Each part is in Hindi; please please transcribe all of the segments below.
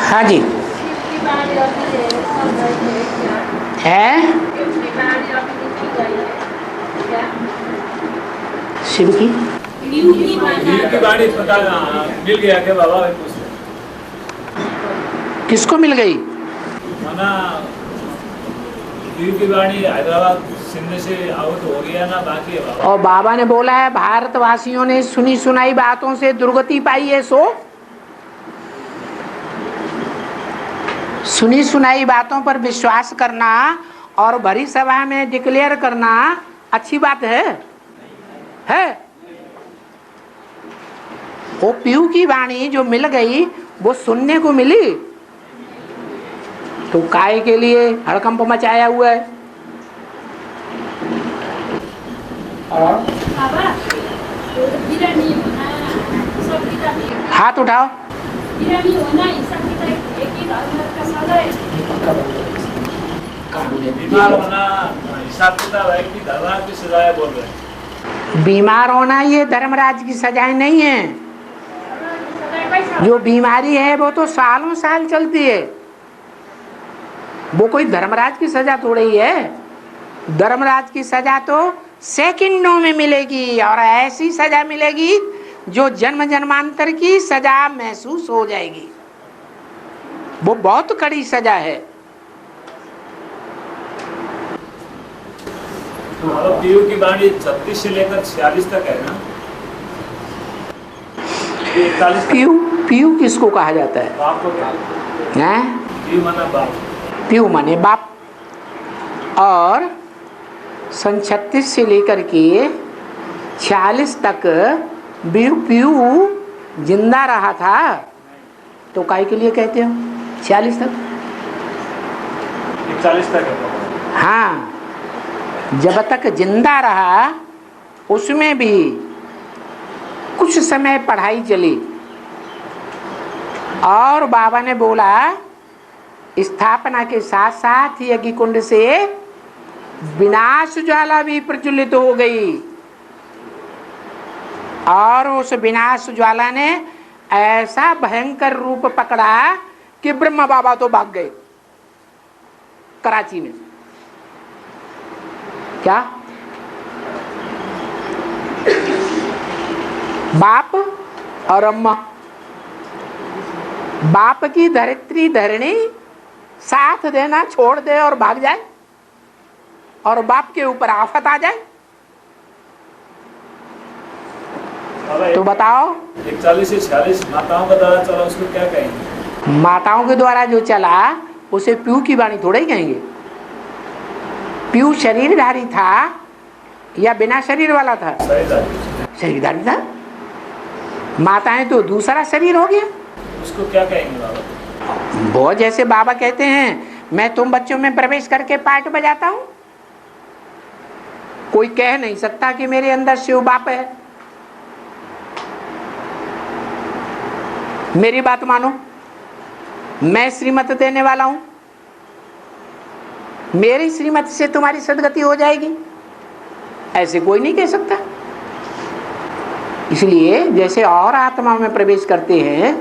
हाँ जी है। शिव की वाणी पता मिल गया क्या बाबा? किसको मिल गई? माना की वाणी हैदराबाद सिंध से आवत हो गया ना, बाकी है बाबा। और बाबा ने बोला है भारतवासियों ने सुनी सुनाई बातों से दुर्गति पाई है। सो सुनी सुनाई बातों पर विश्वास करना और भरी सभा में डिक्लेयर करना अच्छी बात है? वो पीयू की वाणी जो मिल गई वो सुनने को मिली, तो काय के लिए हड़कंप मचाया हुआ है? और हाथ उठाओ। बीमार होना हिसाब किताब है कि धर्मराज की सजाएं बोल रहे हैं। बीमार होना ये धर्मराज की सजाएं नहीं है। जो बीमारी है वो तो सालों साल चलती है, वो कोई धर्मराज की सजा थोड़ी है। धर्मराज की सजा तो सेकंडों में मिलेगी, और ऐसी सजा मिलेगी जो जन्म जन्मांतर की सजा महसूस हो जाएगी। वो बहुत कड़ी सजा है। तो पीयू की वाणी 36 से लेकर 46 तक है ना? पीयू किसको कहा जाता है? बाप को क्या है? पीयू माना बाप। पीयू माने बाप। और सन 36 से लेकर के 46 तक पीयू जिंदा रहा था, तो काय के लिए कहते हो 46 तक? 40 तक है। हाँ, जब तक जिंदा रहा उसमें भी कुछ समय पढ़ाई चली, और बाबा ने बोला स्थापना के साथ साथ यज्ञ कुंड से विनाश ज्वाला भी प्रज्वलित हो गई, और उस विनाश ज्वाला ने ऐसा भयंकर रूप पकड़ा कि ब्रह्मा बाबा तो भाग गए कराची में। क्या बाप और अम्मा, बाप की धरित्री धरणी साथ देना छोड़ दे और भाग जाए, और बाप के ऊपर आफत आ जाए, तो बताओ 41 से 46 माताओं का द्वारा चला, उसको क्या कहेंगे? माताओं के द्वारा जो चला उसे पीयू की वाणी थोड़ा ही कहेंगे। पीयू शरीरधारी था या बिना शरीर वाला था? शरीरधारी था। माताएं तो दूसरा शरीर हो गया, उसको क्या कहेंगे बाबा? वो जैसे बाबा कहते हैं मैं तुम बच्चों में प्रवेश करके पार्ट बजाता हूं, कोई कह नहीं सकता कि मेरे अंदर शिव बाप है। मेरी बात मानो, मैं श्रीमत देने वाला हूं, मेरी श्रीमत से तुम्हारी सदगति हो जाएगी, ऐसे कोई नहीं कह सकता। इसलिए जैसे और आत्मा में प्रवेश करते हैं,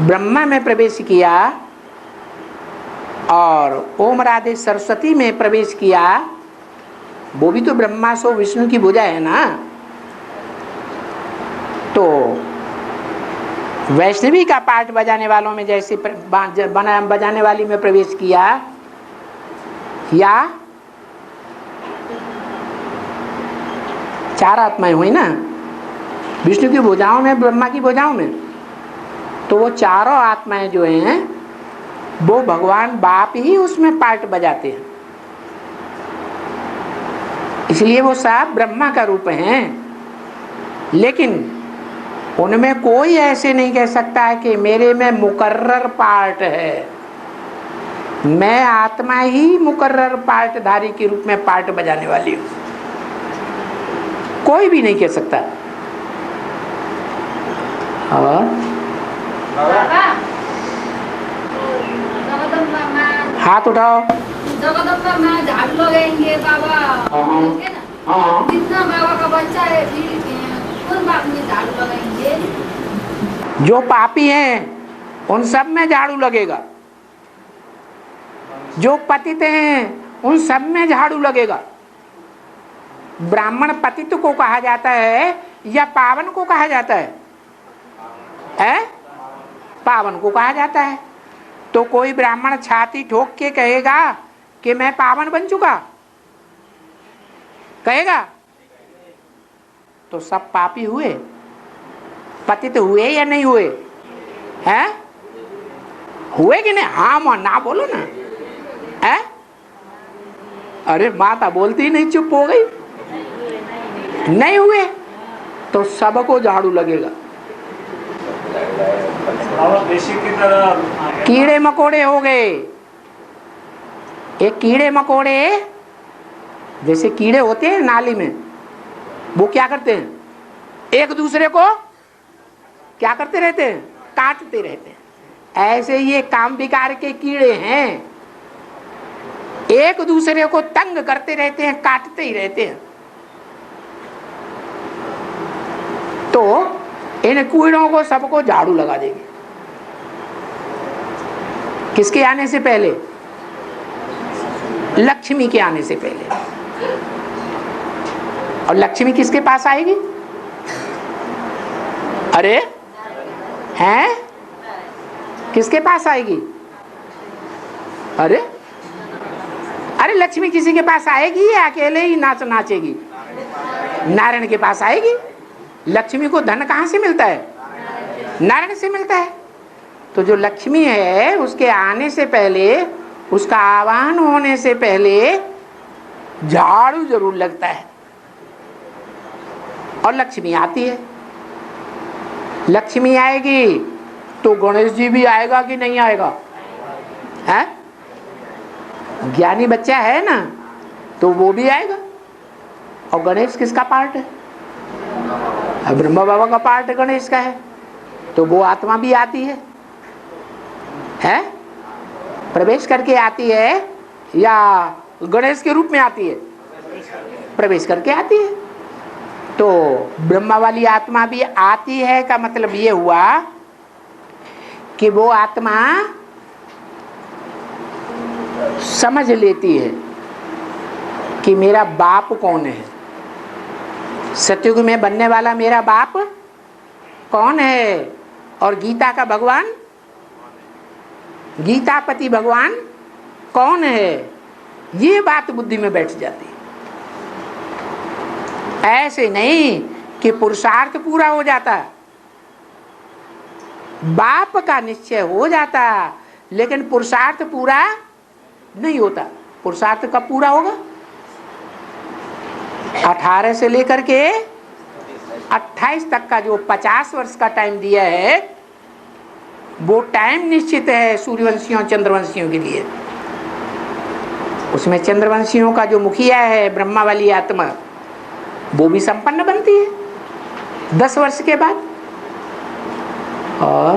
ब्रह्मा में प्रवेश किया और ओम राधे सरस्वती में प्रवेश किया, वो भी तो ब्रह्मा सो विष्णु की भुजा है ना। तो वैष्णवी का पाठ बजाने वालों में जैसे बजाने वाली में प्रवेश किया, या चार आत्माएं हुई ना, विष्णु की भुजाओं में, ब्रह्मा की भुजाओं में, तो वो चारों आत्माएं जो हैं वो भगवान बाप ही उसमें पार्ट बजाते हैं। इसलिए वो सब ब्रह्मा का रूप हैं। लेकिन उनमें कोई ऐसे नहीं कह सकता है कि मेरे में मुकर्रर पार्ट है। मैं आत्मा ही मुकर्रर पार्टधारी के रूप में पार्ट बजाने वाली हूं, कोई भी नहीं कह सकता। और हाथ उठाओ। जगदम्बा माँ झाड़ू लगाएंगे बाबा, कितना बाबा का बच्चा है, कौन बाप में झाड़ू लगाएंगे? जो पापी हैं उन सब में झाड़ू लगेगा। जो पतित हैं उन सब में झाड़ू लगेगा। ब्राह्मण पतित को कहा जाता है या पावन को कहा जाता है? पावन को कहा जाता है। तो कोई ब्राह्मण छाती ठोक के कहेगा कि मैं पावन बन चुका, कहेगा? तो सब पापी हुए, पतित हुए या नहीं हुए? हैं? हुए कि नहीं? हाँ मां ना बोलो ना। है? अरे माता बोलती ही नहीं, चुप हो गई। नहीं हुए तो सबको झाड़ू लगेगा। कीड़े मकोड़े हो गए। एक कीड़े मकोड़े, जैसे कीड़े होते हैं नाली में, वो क्या करते हैं? एक दूसरे को क्या करते रहते हैं? काटते रहते हैं। ऐसे ये काम विकार के कीड़े हैं, एक दूसरे को तंग करते रहते हैं, काटते ही रहते हैं। तो इन कीड़ों को सबको झाड़ू लगा देंगे। किसके आने से पहले? लक्ष्मी के आने से पहले। और लक्ष्मी किसके पास आएगी? अरे हैं? किसके पास आएगी? अरे लक्ष्मी किसी के पास आएगी या अकेले ही नाचेगी? नारायण के पास आएगी। लक्ष्मी को धन कहाँ से मिलता है? नारायण से मिलता है। तो जो लक्ष्मी है उसके आने से पहले, उसका आवाहन होने से पहले झाड़ू जरूर लगता है। और लक्ष्मी आती है। लक्ष्मी आएगी तो गणेश जी भी आएगा कि नहीं आएगा? है? ज्ञानी बच्चा है ना, तो वो भी आएगा। और गणेश किसका पार्ट है? ब्रह्मा बाबा का पार्ट गणेश का है। तो वो आत्मा भी आती है, प्रवेश करके आती है या गणेश के रूप में आती है? प्रवेश करके आती है। तो ब्रह्मा वाली आत्मा भी आती है का मतलब ये हुआ कि वो आत्मा समझ लेती है कि मेरा बाप कौन है। सतयुग में बनने वाला मेरा बाप कौन है, और गीता का भगवान, गीतापति भगवान कौन है, ये बात बुद्धि में बैठ जाती है। ऐसे नहीं कि पुरुषार्थ पूरा हो जाता, बाप का निश्चय हो जाता, लेकिन पुरुषार्थ पूरा नहीं होता। पुरुषार्थ कब पूरा होगा? 18 से लेकर के 28 तक का जो 50 वर्ष का टाइम दिया है, वो टाइम निश्चित है सूर्यवंशियों चंद्रवंशियों के लिए। उसमें चंद्रवंशियों का जो मुखिया है ब्रह्मा वाली आत्मा, वो भी संपन्न बनती है 10 वर्ष के बाद। और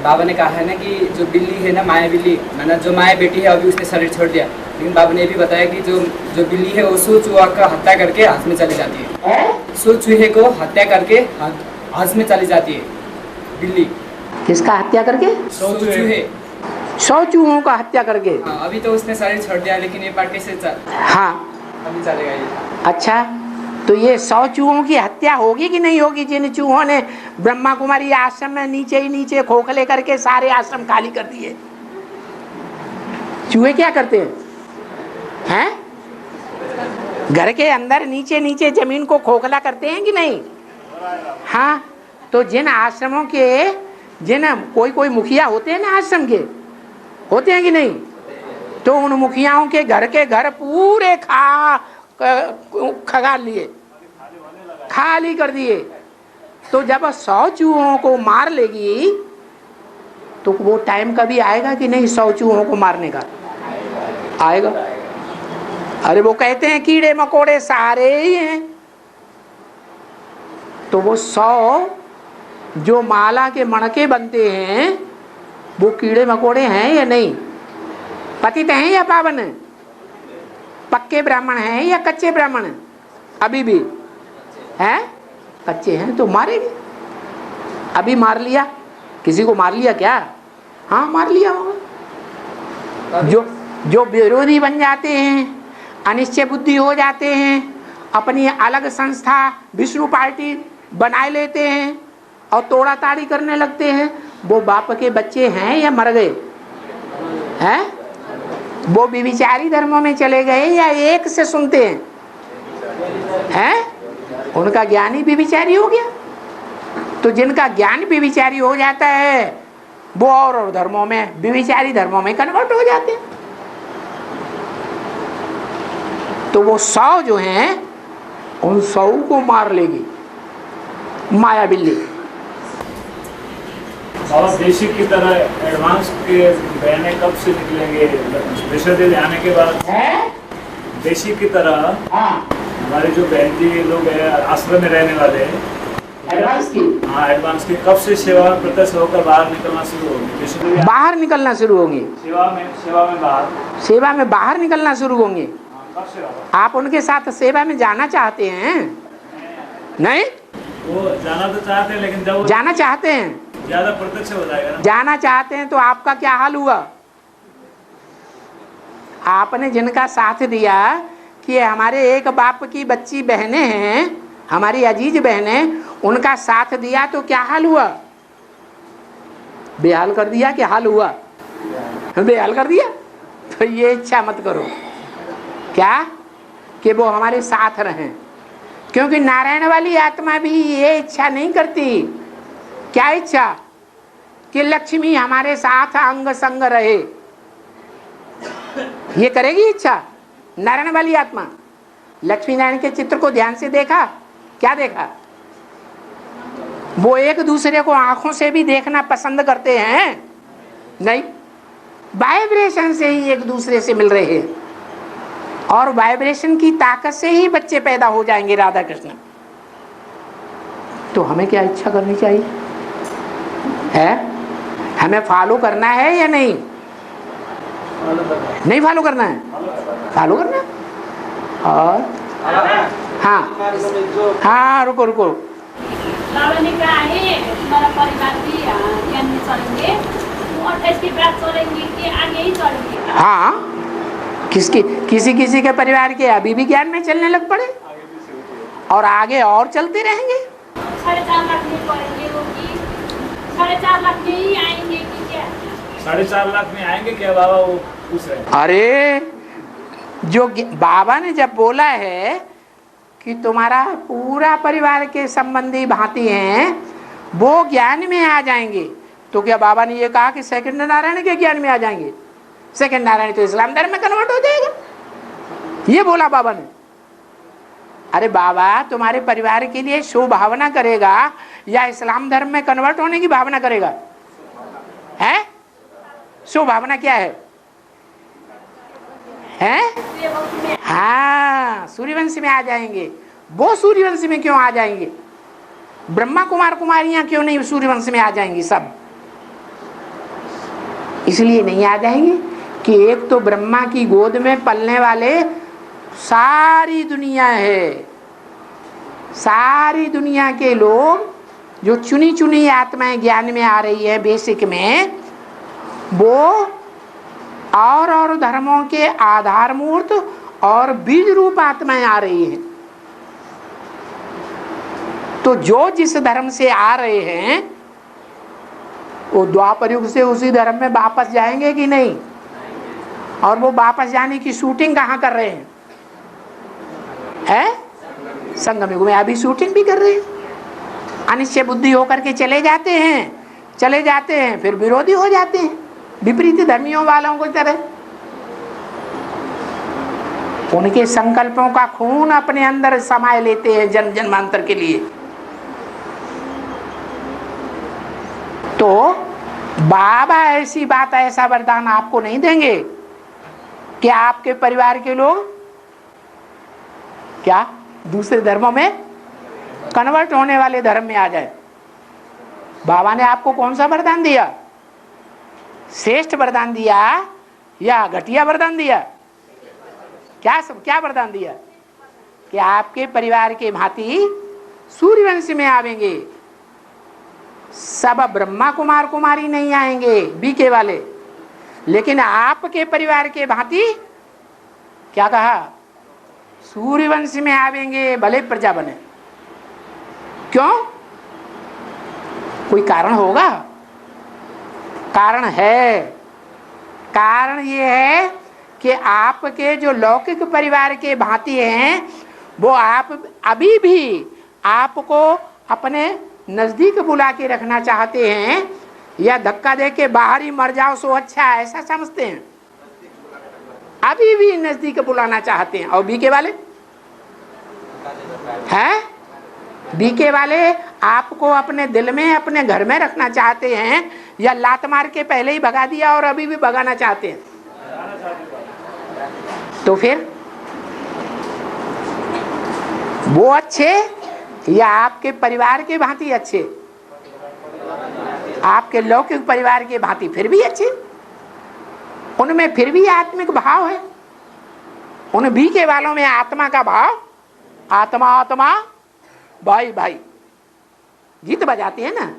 बाबा ने कहा है ना कि जो बिल्ली है ना, माया बिल्ली, माना जो माया बेटी है अभी उसने शरीर छोड़ दिया, लेकिन बाबा ने ये भी बताया कि जो बिल्ली है वो सो चूहा का हत्या करके हाथ में चली जाती है। सो चूहे को हत्या करके हाथ में चली जाती है बिल्ली। किसका हत्या करके? 100 चूहे, 100 चूहों का हत्या करके। हाँ, अभी तो उसने शरीर छोड़ दिया, लेकिन ये पार्ट कैसे हाँ अभी चलेगा ये? अच्छा, तो ये 100 चूहों की हत्या होगी कि नहीं होगी, जिन चूहों ने ब्रह्मा कुमारी आश्रम में नीचे ही नीचे खोखले करके सारे आश्रम खाली कर दिए। चूहे क्या करते हैं? घर के अंदर नीचे नीचे जमीन को खोखला करते हैं कि नहीं? हाँ, तो जिन आश्रमों के जिन कोई मुखिया होते हैं ना, आश्रम के होते हैं कि नहीं, तो उन मुखियाओं के घर पूरे खगाल लिए, खाली कर दिए। तो जब 100 चूहों को मार लेगी तो वो टाइम कभी आएगा कि नहीं 100 चूहों को मारने का? आएगा। अरे वो कहते हैं कीड़े मकोड़े सारे ही हैं, तो वो 100 जो माला के मणके बनते हैं वो कीड़े मकोड़े हैं या नहीं? पतित हैं या पावन हैं? पक्के ब्राह्मण हैं या कच्चे ब्राह्मण हैं? अभी भी हैं? कच्चे हैं तो मारेंगे। अभी मार लिया, किसी को मार लिया क्या? हाँ मार लिया होगा। जो विरोधी बन जाते हैं, अनिश्चय बुद्धि हो जाते हैं, अपनी अलग संस्था विष्णु पार्टी बनाए लेते हैं और तोड़ा ताड़ी करने लगते हैं, वो बाप के बच्चे हैं या मर गए हैं? वो विविचारी धर्मों में चले गए या एक से सुनते हैं? उनका ज्ञान ही विविचारी हो गया। तो जिनका ज्ञान विविचारी हो जाता है वो और धर्मों में, विविचारी धर्मों में कन्वर्ट हो जाते हैं। तो वो 100 जो हैं उन 100 को मार लेगी माया बिल्ली। और बेसिक की तरह एडवांस के बहने कब से निकलेंगे? विश्वविद्यालय आने के बाद बेसिक की तरह हमारे जो बहन जी लोग हैं आश्रम में रहने वाले हैं, एडवांस की, हाँ एडवांस की कब से सेवा में प्रत्यक्ष होकर बाहर निकलना शुरू होगी? विश्वविद्यालय बाहर निकलना शुरू होंगे, सेवा में बाहर निकलना शुरू होंगे। कब से होगा? आप उनके साथ सेवा में जाना चाहते हैं? नहीं, वो जाना तो चाहते हैं, लेकिन जब जाना चाहते हैं, ज्यादा प्रत्यक्ष हो जाएगा ना। जाना चाहते हैं तो आपका क्या हाल हुआ? आपने जिनका साथ दिया कि हमारे एक बाप की बच्ची बहनें हैं, हमारी अजीज बहनें, उनका साथ दिया तो क्या हाल हुआ? बेहाल कर दिया कि हाल हुआ? बेहाल कर दिया। तो ये इच्छा मत करो क्या कि वो हमारे साथ रहें, क्योंकि नारायण वाली आत्मा भी ये इच्छा नहीं करती। क्या इच्छा? कि लक्ष्मी हमारे साथ अंग संग रहे, ये करेगी इच्छा नारायण वाली आत्मा। लक्ष्मी नारायण के चित्र को ध्यान से देखा? क्या देखा? वो एक दूसरे को आंखों से भी देखना पसंद करते हैं? नहीं, वाइब्रेशन से ही एक दूसरे से मिल रहे हैं, और वाइब्रेशन की ताकत से ही बच्चे पैदा हो जाएंगे। राधा कृष्ण। तो हमें क्या इच्छा करनी चाहिए है? हमें फॉलो करना है या नहीं? नहीं फॉलो करना है, फॉलो करना है। और हाँ रुको बाबा ने कहा है तुम्हारा परिवार भी ज्ञान में चलेंगे, 28 के बाद चलेंगे कि आगे ही चलेंगे? हाँ, किसी के परिवार के अभी भी ज्ञान में चलने लग पड़े और आगे और चलते रहेंगे। 4.5 लाख में पढ़ेंगे वो कि 4.5 लाख में ही आएंगे कि क्या? 4.5 लाख में आएंगे क्या बाबा? वो पूछ रहे हैं। अरे जो बाबा ने जब बोला है कि तुम्हारा पूरा परिवार के संबंधी भांति हैं, वो ज्ञान में आ जाएंगे, तो क्या बाबा ने ये कहा कि सेकंड नारायण के ज्ञान में आ जाएंगे? सेकंड नारायण तो इस्लाम धर्म में कन्वर्ट हो जाएगा, ये बोला बाबा ने। अरे बाबा तुम्हारे परिवार के लिए शुभ भावना करेगा या इस्लाम धर्म में कन्वर्ट होने की भावना करेगा? है शुभ भावना क्या है? हाँ, सूर्यवंश में आ जाएंगे। वो सूर्यवंश में क्यों आ जाएंगे? ब्रह्मा कुमार कुमारियां क्यों नहीं सूर्यवंश में आ जाएंगी? सब इसलिए नहीं आ जाएंगे कि एक तो ब्रह्मा की गोद में पलने वाले सारी दुनिया है, सारी दुनिया के लोग जो चुनी चुनी आत्माएं ज्ञान में आ रही है बेसिक में, वो और धर्मों के आधार मूर्त और बीज रूप आत्माएं आ रही हैं। तो जो जिस धर्म से आ रहे हैं वो द्वापर युग से उसी धर्म में वापस जाएंगे कि नहीं? और वो वापस जाने की शूटिंग कहाँ कर रहे हैं? संगम युग में अभी शूटिंग भी कर रहे हैं। अनिश्चय बुद्धि होकर के चले जाते हैं, फिर विरोधी हो जाते हैं, विपरीत धर्मियों वालों को तरह। उनके संकल्पों का खून अपने अंदर समाये लेते हैं जन्म जन्मांतर के लिए। तो बाबा ऐसी बात, ऐसा वरदान आपको नहीं देंगे कि आपके परिवार के लोग क्या दूसरे धर्मों में कन्वर्ट होने वाले धर्म में आ जाए। बाबा ने आपको कौन सा वरदान दिया? श्रेष्ठ वरदान दिया या घटिया वरदान दिया? क्या वरदान दिया? कि आपके परिवार के भांति सूर्यवंश में आवेंगे सब ब्रह्मा कुमार कुमारी नहीं आएंगे बीके वाले, लेकिन आपके परिवार के भांति क्या कहा, सूर्यवंश में आवेंगे, भले प्रजा बने। क्यों? कोई कारण होगा? कारण है। कारण ये है कि आपके जो लौकिक परिवार के भांति हैं वो आप अभी भी आपको अपने नजदीक बुला के रखना चाहते हैं, या धक्का दे के बाहर ही मर जाओ सो अच्छा, ऐसा समझते हैं। अभी भी नजदीक बुलाना चाहते हैं। और बीके वाले हैं, बीके वाले आपको अपने दिल में, अपने घर में रखना चाहते हैं, या लात मार के पहले ही भगा दिया और अभी भी भगाना चाहते हैं। तो फिर वो अच्छे या आपके परिवार के भांति अच्छे? आपके लौकिक परिवार के भांति फिर भी अच्छे, उनमें फिर भी आत्मिक भाव है। उन बीके वालों में आत्मा का भाव, आत्मा आत्मा भाई भाई गीत बजाते हैं ना,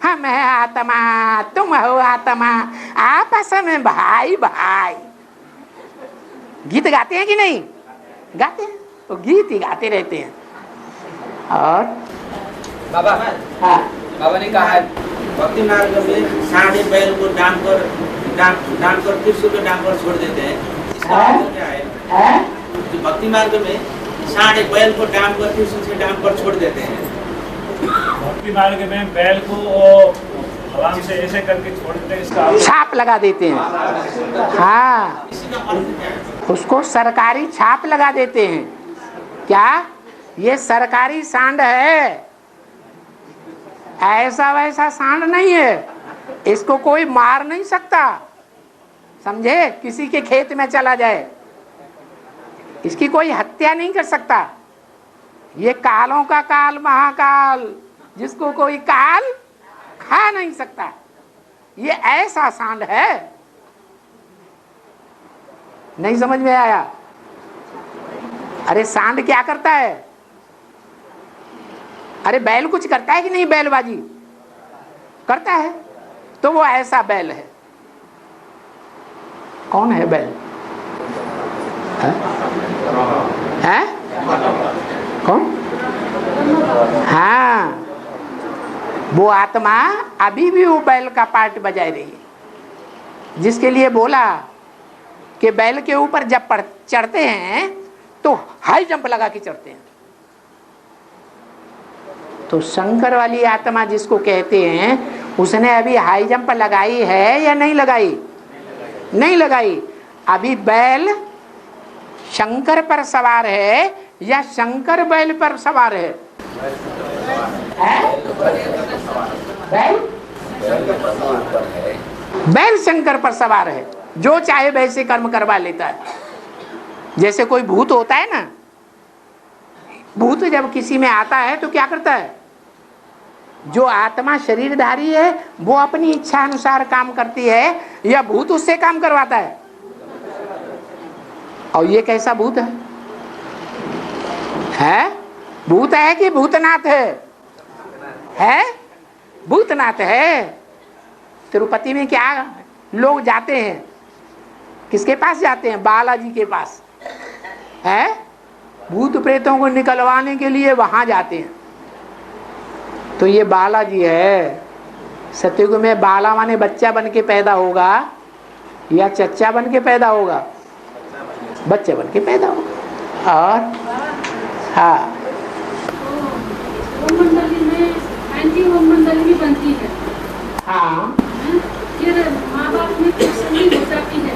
हम है आत्मा तुम हो आत्मा आपस में भाई भाई, गीत गाते हैं कि नहीं गाते हैं? तो गीत ही गाते रहते हैं। और बाबा, हाँ, बाबा ने कहा है भक्ति मार्ग में साढ़े बैल को डांग कर फिर सुबह डांग कर छोड़ देते हैं। इसका मतलब क्या है? जो भक्ति मार्ग में साढ़े बैल को डांग कर फिर सुबह डांग कर छोड़ देते हैं। भक्ति मार्ग में बैल को आराम से ऐसे करके छोड़ देते हैं, इसका छाप लगा देते हैं। हाँ, इसका अर्थ क्या है? उसको सरकारी छाप लगा देते हैं। क्या ये सरकारी सांड है? ऐसा वैसा सांड नहीं है, इसको कोई मार नहीं सकता, समझे? किसी के खेत में चला जाए इसकी कोई हत्या नहीं कर सकता। ये कालों का काल महाकाल, जिसको कोई काल खा नहीं सकता, ये ऐसा सांड है। नहीं समझ में आया? अरे सांड क्या करता है? अरे बैल कुछ करता है कि नहीं? बैलबाजी करता है, तो वो ऐसा बैल है। कौन है बैल? है? कौन? हाँ, वो आत्मा अभी भी वो बैल का पार्ट बजा रही है, जिसके लिए बोला कि बैल के ऊपर जब चढ़ते हैं तो हाई जंप लगा के चढ़ते हैं। तो शंकर वाली आत्मा जिसको कहते हैं, उसने अभी हाई जंप लगाई है या नहीं लगाई? नहीं लगाई। अभी बैल शंकर पर सवार है या शंकर बैल पर सवार है? बैल शंकर पर सवार है, जो चाहे वैसे कर्म करवा लेता है। जैसे कोई भूत होता है ना, भूत जब किसी में आता है तो क्या करता है? जो आत्मा शरीरधारी है वो अपनी इच्छा अनुसार काम करती है, या भूत उससे काम करवाता है? और ये कैसा भूत है? भूत है कि भूतनाथ है? भूतनाथ है। तिरुपति में क्या लोग जाते हैं, किसके पास जाते हैं? बालाजी के पास है। भूत प्रेतों को निकलवाने के लिए वहां जाते हैं। तो ये बालाजी है। सतयुग में बाला माने बच्चा बन के पैदा होगा या चच्चा बन के पैदा होगा? बच्चा बन के पैदा होगा। और हाँ, ओम मंडली में एंटी ओम मंडली भी बनती है। हाँ, फिर माँ बाप में फ्रिक्शन भी हो जाती है।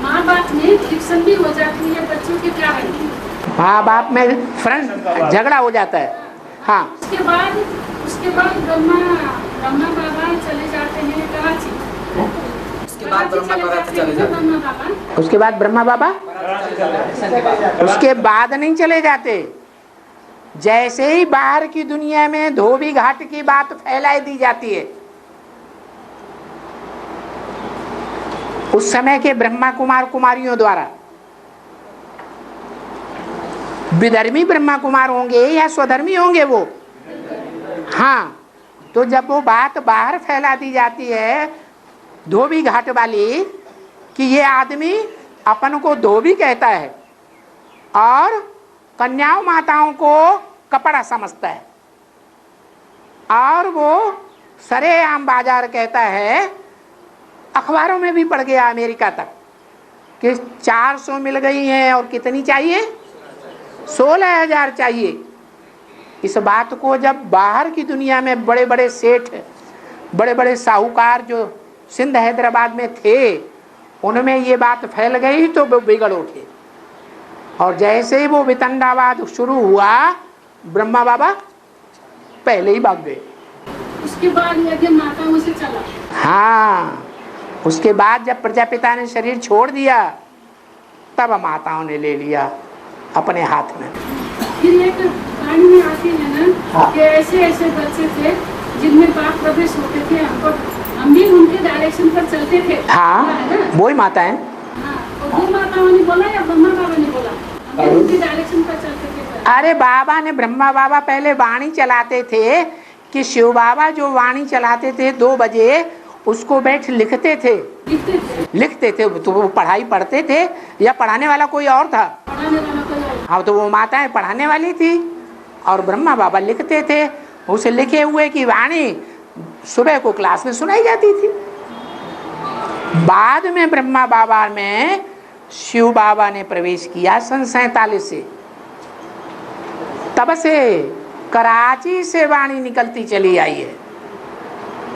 माँ बाप में फ्रिक्शन भी हो जाती है बच्चों के कारण। माँ बाप में फ्रेंड झगड़ा हो जाता है। हाँ, उसके बाद ब्रह्मा बाबा चले जाते हैं कराची। उसके बाद ब्रह्मा कराची चले जाते हैं। ब्रह्मा बाबा, उसके बाद ब्रह्मा बाबा, उसके बाद नहीं चले जाते। जैसे ही बाहर की दुनिया में धोबी घाट की बात फैलाई दी जाती है, उस समय के ब्रह्मा कुमार कुमारियों द्वारा, विधर्मी ब्रह्मा कुमार होंगे या स्वधर्मी होंगे वो? हाँ, तो जब वो बात बाहर फैला दी जाती है धोबी घाट वाली कि ये आदमी अपन को धोबी कहता है और कन्याओं माताओं को कपड़ा समझता है और वो सरेआम बाजार कहता है, अखबारों में भी पढ़ गया अमेरिका तक कि 400 मिल गई हैं और कितनी चाहिए, 16,000 चाहिए। इस बात को जब बाहर की दुनिया में बड़े बड़े सेठ, बड़े बड़े साहूकार जो सिंध हैदराबाद में थे, उनमें ये बात फैल गई तो वो बिगड़ उठे और जैसे ही वो वितंडावाद शुरू हुआ ब्रह्मा बाबा पहले ही भाग गए। उसके बाद यज्ञ माताओं से चला। हाँ, उसके बाद जब प्रजापिता ने शरीर छोड़ दिया तब माताओं ने ले लिया अपने हाथ में। फिर एक कहानी में आती है ना, हाँ। कि ऐसे ऐसे बच्चे थे जिनमें पाप प्रवेश होते थे, हम भी उनके डायरेक्शन पर चलते थे। हाँ, है ना? वही माता है। हाँ, और दो माताओं ने बोला या ब्रह्मा बाबा ने बोला, हम भी उनके डायरेक्शन पर चलते थे। अरे बाबा ने, ब्रह्मा बाबा पहले वाणी चलाते थे कि शिव बाबा जो वाणी चलाते थे 2 बजे उसको बैठ लिखते थे तो वो पढ़ाई पढ़ते थे या पढ़ाने वाला कोई और था? पढ़ाने वाला कोई और। हाँ, तो वो माताएं पढ़ाने वाली थी और ब्रह्मा बाबा लिखते थे। उसे लिखे हुए की वाणी सुबह को क्लास में सुनाई जाती थी। बाद में ब्रह्मा बाबा में शिव बाबा ने प्रवेश किया सन 47 से, तब से कराची से वाणी निकलती चली आई है।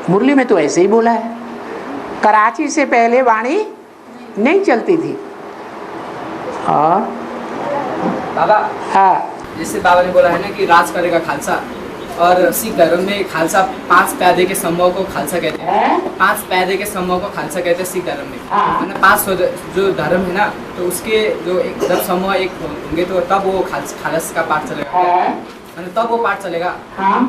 मुरली में तो ऐसे ही बोला है, कराची से पहले वाणी नहीं चलती थी। और बाबा, हाँ, जैसे बाबा ने बोला है ना कि राज करेगा खालसा, और सिख धर्म में खालसा 5 प्यादे के समूह को खालसा कहते हैं। 5 प्यादे के समूह को खालसा कहते हैं सिख धर्म में। हाँ। 5 जो धर्म है ना, तो उसके जो एक जब समूह एक होंगे तो तब वो खालस का पाठ चलेगा, तब वो पाठ चलेगा। हाँ।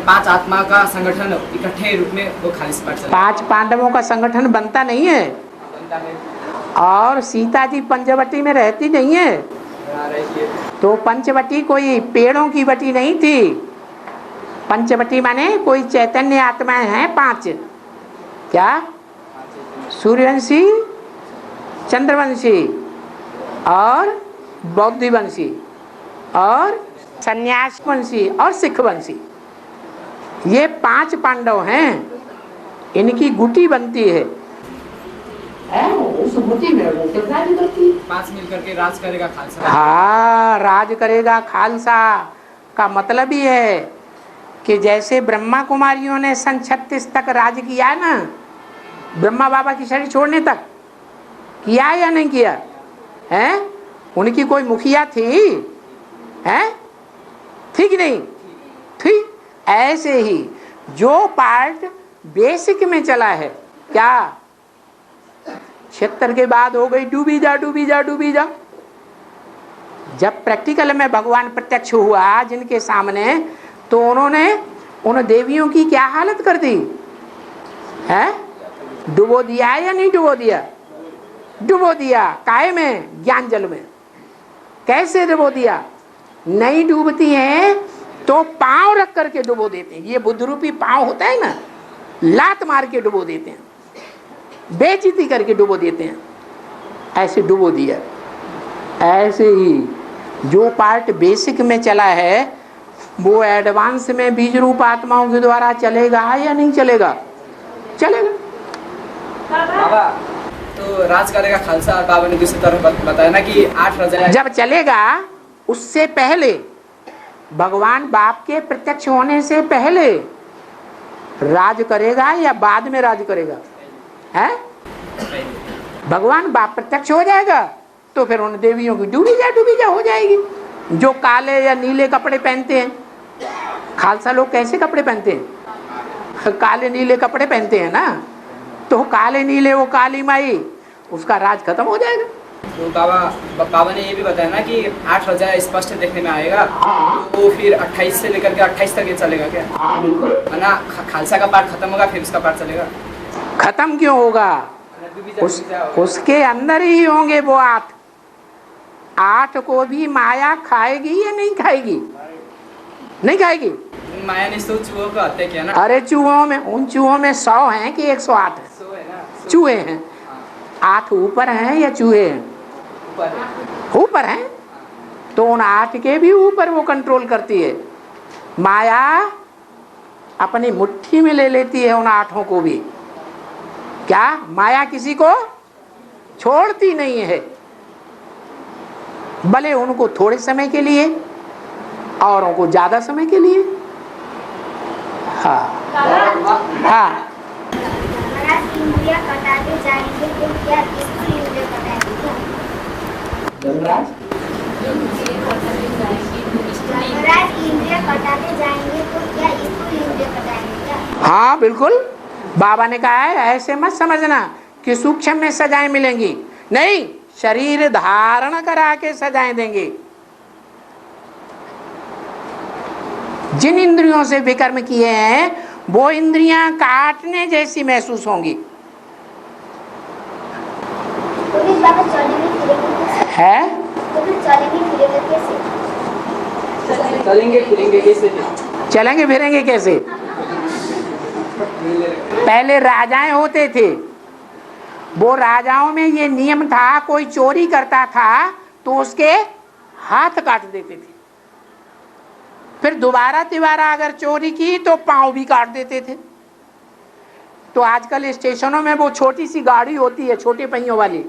5 आत्मा का संगठन इकट्ठे रूप में वो खालिस पाठ चलेगा। 5 पांडवों का संगठन बनता नहीं है और सीता जी पंचवटी में रहती नहीं है, तो पंचवटी कोई पेड़ों की वटी नहीं थी। पंचवटी माने कोई चैतन्य आत्माएं हैं 5। क्या? सूर्यवंशी, चंद्रवंशी और बौद्धवंशी और संन्यास वंशी और सिख वंशी, ये 5 पांडव हैं। इनकी गुटी बनती है, उस गुटी में वो किरदारी करती है। 5 मिलकर के राज करेगा खालसा। हाँ, राज करेगा खालसा का मतलब ही है कि जैसे ब्रह्मा कुमारियों ने सन 36 तक राज किया ना, ब्रह्मा बाबा की शरीर छोड़ने तक किया या नहीं किया है? उनकी कोई मुखिया थी है? थी कि नहीं थी? ऐसे ही जो पार्ट बेसिक में चला है, क्या 76 के बाद हो गई डूबी जा डूबी जा डूबी जा। जब प्रैक्टिकल में भगवान प्रत्यक्ष हुआ जिनके सामने, तो उन्होंने उन देवियों की क्या हालत कर दी है? डुबो दिया या नहीं डुबो दिया? डुबो दिया। काहे में? ज्ञान जल में। कैसे डुबो दिया? नहीं डूबती हैं तो पांव रख करके डुबो देते हैं। ये बुद्ध रूपी पांव होता है ना, लात मार के डुबो देते हैं, बेइज्जती करके डुबो देते हैं। ऐसे डुबो दिया। ऐसे ही जो पार्ट बेसिक में चला है वो एडवांस में बीज रूप आत्माओं के द्वारा चलेगा या नहीं चलेगा? चलेगा। बाबा, तो राज करेगा खालसा, और बाबा ने दूसरी तरफ बताया ना कि 8 राजा जब चलेगा उससे पहले, भगवान बाप के प्रत्यक्ष होने से पहले राज करेगा या बाद में राज करेगा? है? भगवान बाप प्रत्यक्ष हो जाएगा तो फिर उन देवियों की डूबी जा हो जाएगी। जो काले या नीले कपड़े पहनते हैं, खालसा लोग कैसे कपड़े पहनते हैं? काले नीले कपड़े पहनते हैं ना, तो काले नीले वो काली माई, उसका राज खत्म हो जाएगा। तो बाबा ने ये भी बताया ना कि 8 राजा स्पष्ट देखने में आएगा, तो वो फिर 28 से लेकर के 28 तक ये चलेगा क्या? है ना, खालसा का पार्ट खत्म होगा फिर उसका पार्ट चलेगा। खत्म क्यों होगा? उसके अंदर ही होंगे वो 8 को भी माया खाएगी या नहीं खाएगी? नहीं खाएगी। माया ने 100 चूहों को हत्या किया ना। अरे चूहों में, उन चूहों में 100 हैं कि 108 है? 100 है ना, 100 चूहे हैं। 8 ऊपर हैं या चूहे हैं? ऊपर है। ऊपर हैं। तो उन 8 के भी ऊपर वो कंट्रोल करती है। माया अपनी मुट्ठी में ले लेती है उन 8 को भी। क्या माया किसी को छोड़ती नहीं है, भले उनको थोड़े समय के लिए, औरों को ज्यादा समय के लिए। हाँ हाँ। इंद्रिया कटाते जाएंगे तो क्या इसको इंद्रिया कटाएंगे क्या? धर्मराज इंद्रिया कटाते जाएंगे तो क्या इसको इंद्रिया कटाएंगे क्या? हाँ बिल्कुल, बाबा ने कहा है ऐसे मत समझना कि सूक्ष्म में सजाएं मिलेंगी, नहीं, शरीर धारण करा के सजाएं देंगे। जिन इंद्रियों से विकर्म किए हैं वो इंद्रियां काटने जैसी महसूस होंगी। तो फिर बाबा चलेंगे फिरेंगे कैसे? है तो फिर चलेंगे फिरेंगे कैसे? चलेंगे फिरेंगे कैसे? चलेंगे फिरेंगे कैसे? पहले राजाएं होते थे, वो राजाओं में ये नियम था, कोई चोरी करता था तो उसके हाथ काट देते थे, फिर दोबारा तिबारा अगर चोरी की तो पांव भी काट देते थे। तो आजकल स्टेशनों में वो छोटी सी गाड़ी होती है, छोटे पहियों वाली,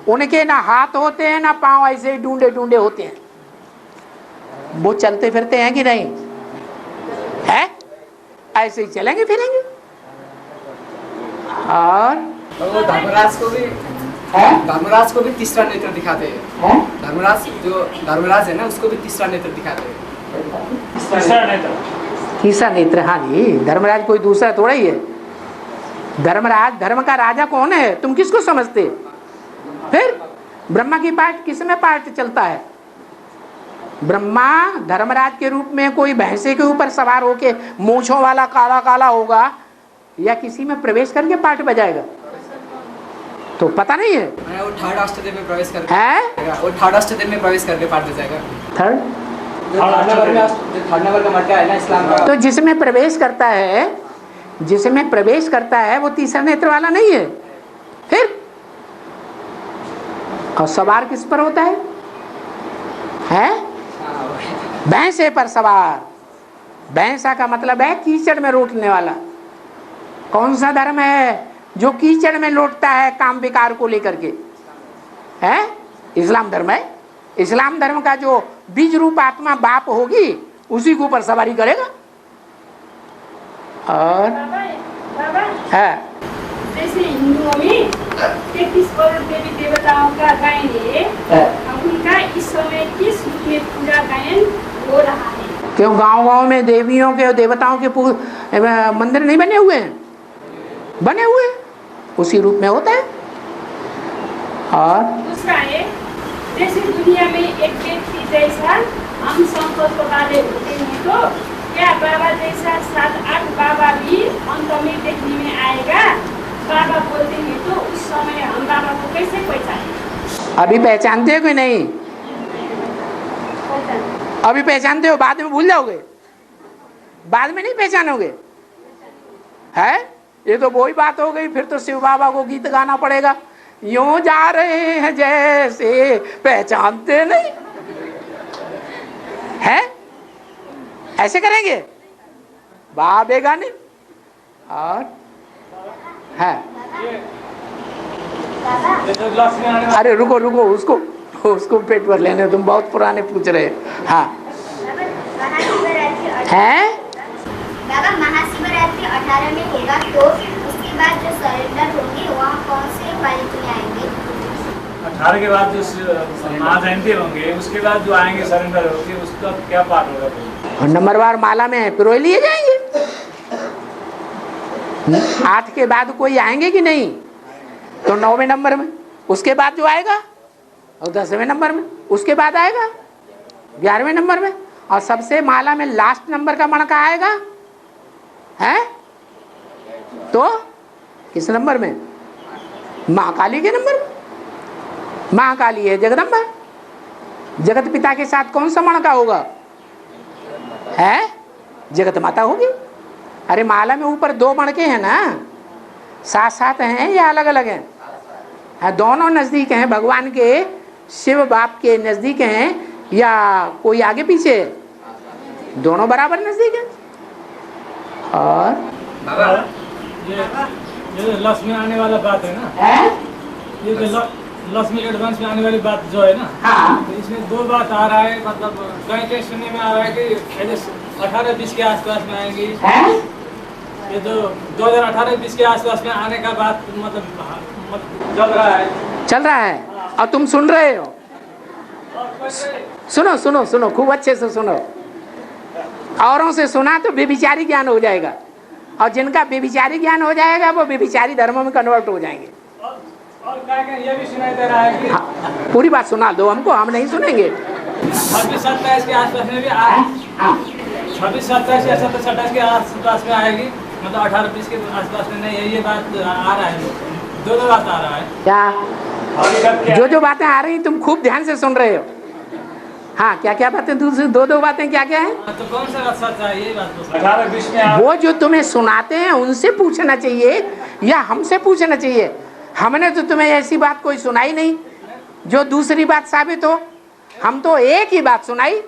उनके ना हाथ होते हैं ना पांव, ऐसे ही ढूंढे ढूंढे होते हैं। वो चलते फिरते हैं कि नहीं है? ऐसे ही चलेंगे फिरेंगे। और वो धर्मराज को भी तीसरा नेत्र दिखाते हैं। धर्मराज जो धर्मराज है ना, उसको भी तीसरा नेत्र दिखाते हैं। तीसरा नेत्र, हाँ जी, धर्मराज कोई दूसरा थोड़ा ही है। धर्मराज, धर्म का राजा कौन है, तुम किसको समझते? फिर ब्रह्मा की पार्ट किस में पार्ट चलता है? ब्रह्मा धर्मराज के रूप में कोई भैंसे के ऊपर सवार होके मूंछों वाला काला काला होगा या किसी में प्रवेश करके पार्ट बजाएगा? तो पता नहीं है। वो थर्ड अष्टदेव में प्रवेश करके है, वो थर्ड अष्टदेव में प्रवेश करके पार्ट बजाएगा। थर्ड थर्ड नंबर का मटका है ना इस्लाम का। तो जिसमें प्रवेश करता है, जिसमें प्रवेश करता है वो तीसरा नेत्र वाला नहीं है। फिर और सवार किस पर होता है? भैंसे पर सवार। भैंसा का मतलब है कीचड़ में लौटने वाला। कौन सा धर्म है जो कीचड़ में लौटता है काम विकार को लेकर के? है इस्लाम धर्म है। इस्लाम धर्म का जो बीज रूप आत्मा बाप होगी उसी के ऊपर सवारी करेगा। और बाबा है जैसे हिंदुओं में 33 करोड़ देवी देवताओं का गायन है, उनका इस समय किस रूप में पूरा गायन हो रहा है? क्यों गांव-गांव में देवियों के और देवताओं के मंदिर नहीं बने हुए हैं? बने हुए, उसी रूप में होता है। और दूसरा है, जैसे दुनिया में एक व्यक्ति जैसा हम संकल्प वाले होते हैं, तो क्या बाबा जैसा 7-8 बाबा भी अंत में देखने में आएगा? बाबा बोलते हैं तो उस समय हम बाबा को कैसे पहचानें? अभी पहचानते हो कि नहीं? अभी पहचानते हो, बाद में भूल जाओगे, बाद में नहीं पहचानोगे। है ये तो वही बात हो गई। फिर तो शिव बाबा को गीत गाना पड़ेगा, यूं जा रहे हैं जैसे पहचानते नहीं है, ऐसे करेंगे बाबे गाने। और है अरे रुको रुको, उसको पेट भर लेने, तुम बहुत पुराने पूछ रहे। हाँ है बाबा, महाशिवरात्रि 18 में होगा, तो उसके बाद जो सरेंडर होंगे वहाँ कौन से क्वालिटी में आएंगे? 18 के बाद जो महाजयंती होंगे, उसके बाद जो आएंगे सरेंडर होंगे, उसका क्या पार्ट होगा? नंबरवार माला में पिरोए लिए जाएंगे। 8 के बाद कोई आएंगे कि नहीं? तो 9वें नंबर में, उसके बाद जो आएगा और 10वें नंबर में, उसके बाद आएगा 11वें नंबर में, और सबसे माला में लास्ट नंबर का मणका आएगा है तो किस नंबर में? महाकाली के नंबर में। महाकाली है जगदम्बा। जगत पिता के साथ कौन सा मणका होगा? है जगत माता होगी। अरे माला में ऊपर 2 मणके हैं ना, साथ साथ हैं या अलग अलग हैं? हाँ, दोनों नजदीक हैं भगवान के, शिव बाप के नजदीक हैं या कोई आगे पीछे? दोनों बराबर नजदीक है। और ये जो लक्ष्मी आने वाला बात है ना, ये जो लक्ष्मी एडवांस में आने वाली बात जो है ना, तो इसमें 2 बात आ रहा है, मतलब कहीं कहीं सुनने में आ रहा है कि 18-20 के आसपास में आएंगी। ये जो 2018-20 के आसपास में आने का बात मतलब चल रहा है और तुम सुन रहे हो। सुनो सुनो सुनो, खूब अच्छे से सुनो। औरों से सुना तो बेविचारी ज्ञान हो जाएगा, और जिनका बेविचारी ज्ञान हो जाएगा वो बेविचारी धर्मों में कन्वर्ट हो जाएंगे। और ये भी सुनाई दे रहा है कि पूरी बात सुना दो हमको, हम नहीं सुनेंगे। 26-27 के आसपास में भी 26-27 या 27-28 के आसपास में आएगी, मतलब 18-20 के आसपास में नहीं है। ये बात आ रहा है, 2 बात आ रहा है। क्या जो बातें आ रही तुम खूब ध्यान से सुन रहे हो। हाँ, क्या क्या बातें? दूसरी 2 बातें क्या क्या है? तो कौन सा बात सच है? ये बात 18-20 में वो जो तुम्हें सुनाते हैं उनसे पूछना चाहिए या हमसे पूछना चाहिए? हमने तो तुम्हें ऐसी बात कोई सुनाई नहीं जो दूसरी बात साबित हो। हम तो एक ही बात सुनाई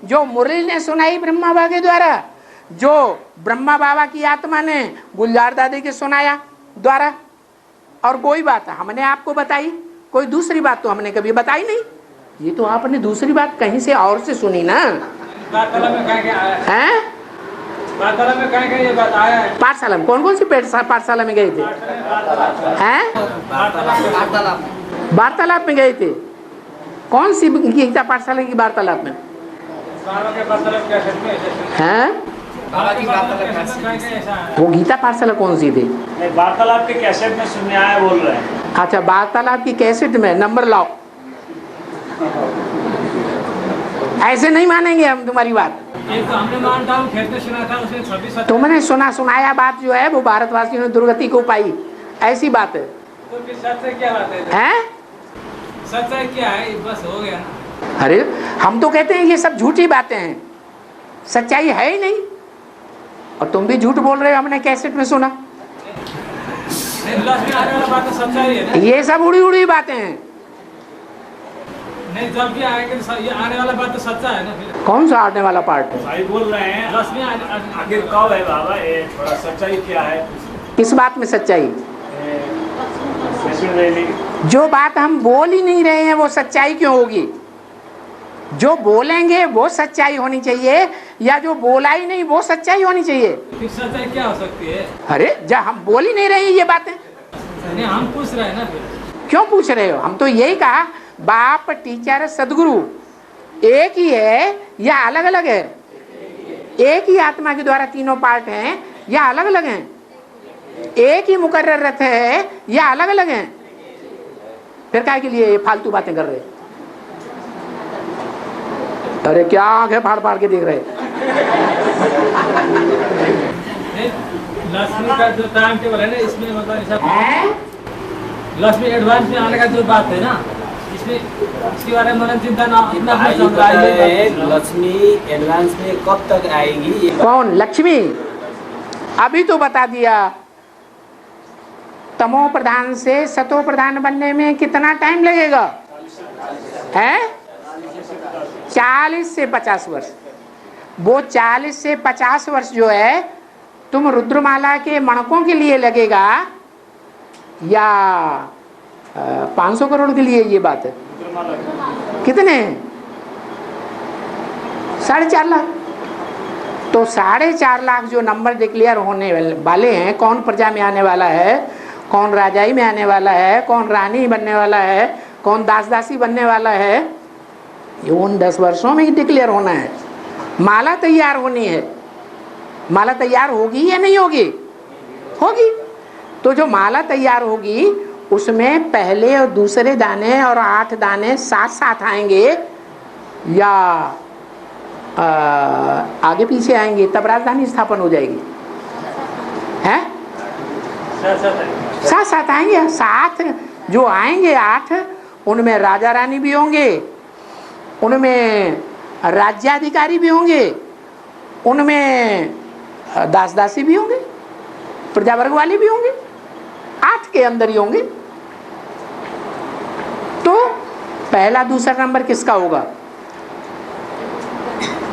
जो मुरली ने सुनाई ब्रह्मा बाबा के द्वारा, जो ब्रह्मा बाबा की आत्मा ने गुलजार दादी के सुनाया द्वारा, और कोई बात हमने आपको बताई, कोई दूसरी बात तो हमने कभी बताई नहीं। ये तो आपने दूसरी बात कहीं से और से सुनी ना। पाठशाला में हैं? पाठशाला में कहीं ये बात आया है। पाठशाला में कौन कौन सी पाठशाला में गए थे? हैं? वार्तालाप में गए थे। कौन सी गीता पाठशाला की वार्तालाप में? हैं? वो गीता पाठशाला कौन सी थी? वार्तालाप के कैसेट में सुनने आया बोल रहे हैं। अच्छा, वार्तालाप की कैसेट में। नंबर लाओ। ऐसे नहीं मानेंगे हम तुम्हारी बात। एक तो हमने मानता हूँ, खेत में सुना था, उसने 26-27 तुमने सुनाया बात जो है वो भारतवासियों ने दुर्गति को पाई, ऐसी बात है। तो फिर सच है क्या बात है? हैं? सच है क्या है? बस हो गया ना। अरे हम तो कहते हैं ये सब झूठी बातें हैं, सच्चाई है ही नहीं, और तुम भी झूठ बोल रहे हो। हमने कैसेट में सुना। लक्ष्मी आने वाला बात तो सच्चाई है ना? ये सब उड़ी उड़ी बातें हैं। नहीं, जब भी आएंगे तो ये आने वाला बात तो सच्चा है ना। फिर कौन सा आने वाला पार्ट है? भाई बोल रहे हैं लक्ष्मी आखिर कब है बाबा? ये थोड़ा सच्चाई क्या है? किस बात में सच्चाई? वैष्णो जो बात हम बोल ही नहीं रहे हैं वो सच्चाई क्यों होगी? जो बोलेंगे वो सच्चाई होनी चाहिए, या जो बोला ही नहीं वो सच्चाई होनी चाहिए? फिर सच्चाई क्या हो सकती है? अरे जब हम बोल ही नहीं रहे ये बातें, नहीं हम पूछ रहे हैं ना। फिर क्यों पूछ रहे हो? हम तो यही कहा, बाप, टीचर, सदगुरु एक ही है या अलग अलग है? एक ही आत्मा के द्वारा तीनों पार्ट हैं या अलग अलग हैं? एक ही मुकर्रर रथ है या अलग अलग हैं? फिर काय के लिए ये फालतू बातें कर रहे? अरे क्या आंखें फाड़ फाड़ के देख रहे? लक्ष्मी का जो टाइम टेबल है ना, इसमें मतलब लक्ष्मी एडवांस में आने का जो बात है ना, इसमें इसके बारे में मन चिंता ना इतना चल रहा है। लक्ष्मी एडवांस में कब तक आएगी? कौन लक्ष्मी? अभी तो बता दिया। तमो प्रधान से सतो प्रधान बनने में कितना टाइम लगेगा? है 40 से 50 वर्ष। वो 40 से 50 वर्ष जो है तुम रुद्रमाला के मणकों के लिए लगेगा या 500 करोड़ के लिए? ये बात है। कितने? 4.5 लाख। तो 4.5 लाख जो नंबर डिक्लेयर होने वाले हैं, कौन प्रजा में आने वाला है, कौन राजाई में आने वाला है, कौन रानी बनने वाला है, कौन दास दासी बनने वाला है, ये उन 10 वर्षों में ही डिक्लेयर होना है। माला तैयार होनी है। माला तैयार होगी या नहीं होगी? होगी। तो जो माला तैयार होगी उसमें पहले और दूसरे दाने और 8 दाने साथ साथ आएंगे या आगे पीछे आएंगे, तब राजधानी स्थापन हो जाएगी। हैं? साथ साथ आएंगे। साथ जो आएंगे 8, उनमें राजा रानी भी होंगे, उनमें राज्याधिकारी भी होंगे, उनमें दास दासी भी होंगे, प्रजा वर्ग वाले भी होंगे, 8 के अंदर ही होंगे। तो पहला दूसरा नंबर किसका होगा?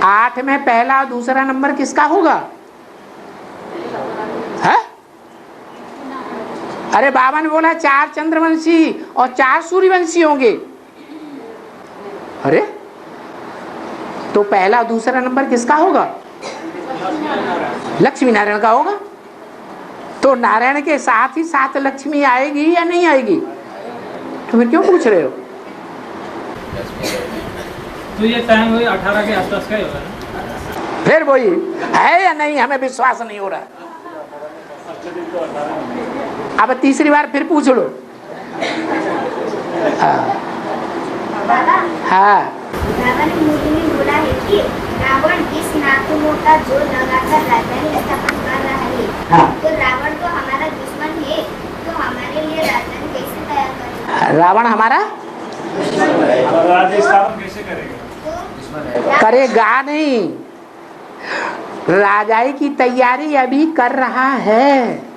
8 में पहला दूसरा नंबर किसका होगा? है? अरे बाबा ने बोला 4 चंद्रवंशी और 4 सूर्यवंशी होंगे। अरे तो पहला दूसरा नंबर किसका होगा? लक्ष्मी नारायण का होगा। तो नारायण के साथ ही साथ लक्ष्मी आएगी या नहीं आएगी? तो फिर क्यों पूछ रहे हो? तो ये टाइम वही 18 के आसपास का ही होगा ना? फिर वही है या नहीं, हमें विश्वास नहीं हो रहा। अब तीसरी बार फिर पूछ लो। हाँ रावण ने मूर्ति में बोला है कि रावण 20 नाखूनों का जोर लगाकर राजधानी स्थापन कर रहा है। हाँ। तो रावण तो हमारा दुश्मन है, तो हमारे लिए राजधानी कैसे तैयार करेगा? रावण हमारा राज्य स्थापन कैसे करेगा? तो करेगा नहीं, राजाई की तैयारी अभी कर रहा है।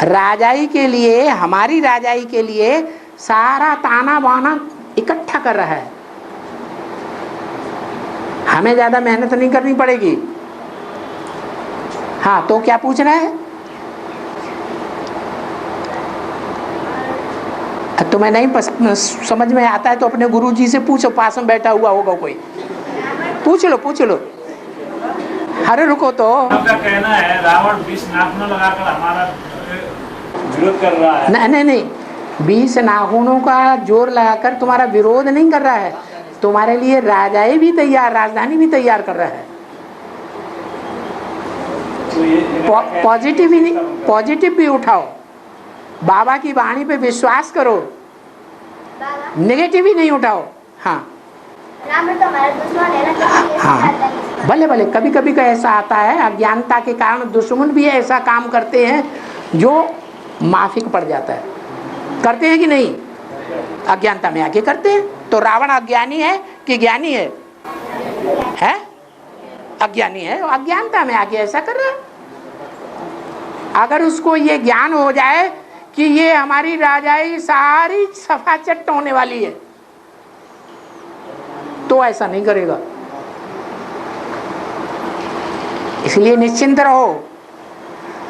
राजाई के लिए, हमारी राजाई के लिए सारा ताना बाना इकट्ठा कर रहा है। हमें ज्यादा मेहनत नहीं करनी पड़ेगी। हाँ तो क्या पूछना है? तुम्हें नहीं समझ में आता है तो अपने गुरुजी से पूछो, पास में बैठा हुआ होगा कोई, पूछ लो पूछ लो। अरे रुको तो, उनका कहना है रावण 20 नाखून लगाकर हमारा विरोध कर रहा है। नहीं नहीं नहीं, 20 नाखूनों का जोर लगाकर तुम्हारा विरोध नहीं कर रहा है, तुम्हारे लिए राजाई भी तैयार, राजधानी भी तैयार कर रहा है। पॉजिटिव ही नहीं, पॉजिटिव भी उठाओ, बाबा की वाणी पे विश्वास करो, नेगेटिव ही नहीं उठाओ। हाँ रावण तो हमारा दुश्मन है ना, तो हाँ भले भले कभी कभी का ऐसा आता है, अज्ञानता के कारण दुश्मन भी ऐसा काम करते हैं जो माफिक पड़ जाता है। करते हैं कि नहीं? अज्ञानता में आके करते हैं। तो रावण अज्ञानी है कि ज्ञानी है? है अज्ञानी है, अज्ञानता में आके ऐसा कर रहा है। अगर उसको ये ज्ञान हो जाए कि ये हमारी राजाई सारी सफाचट होने वाली है, तो ऐसा नहीं करेगा। इसलिए निश्चिंत रहो,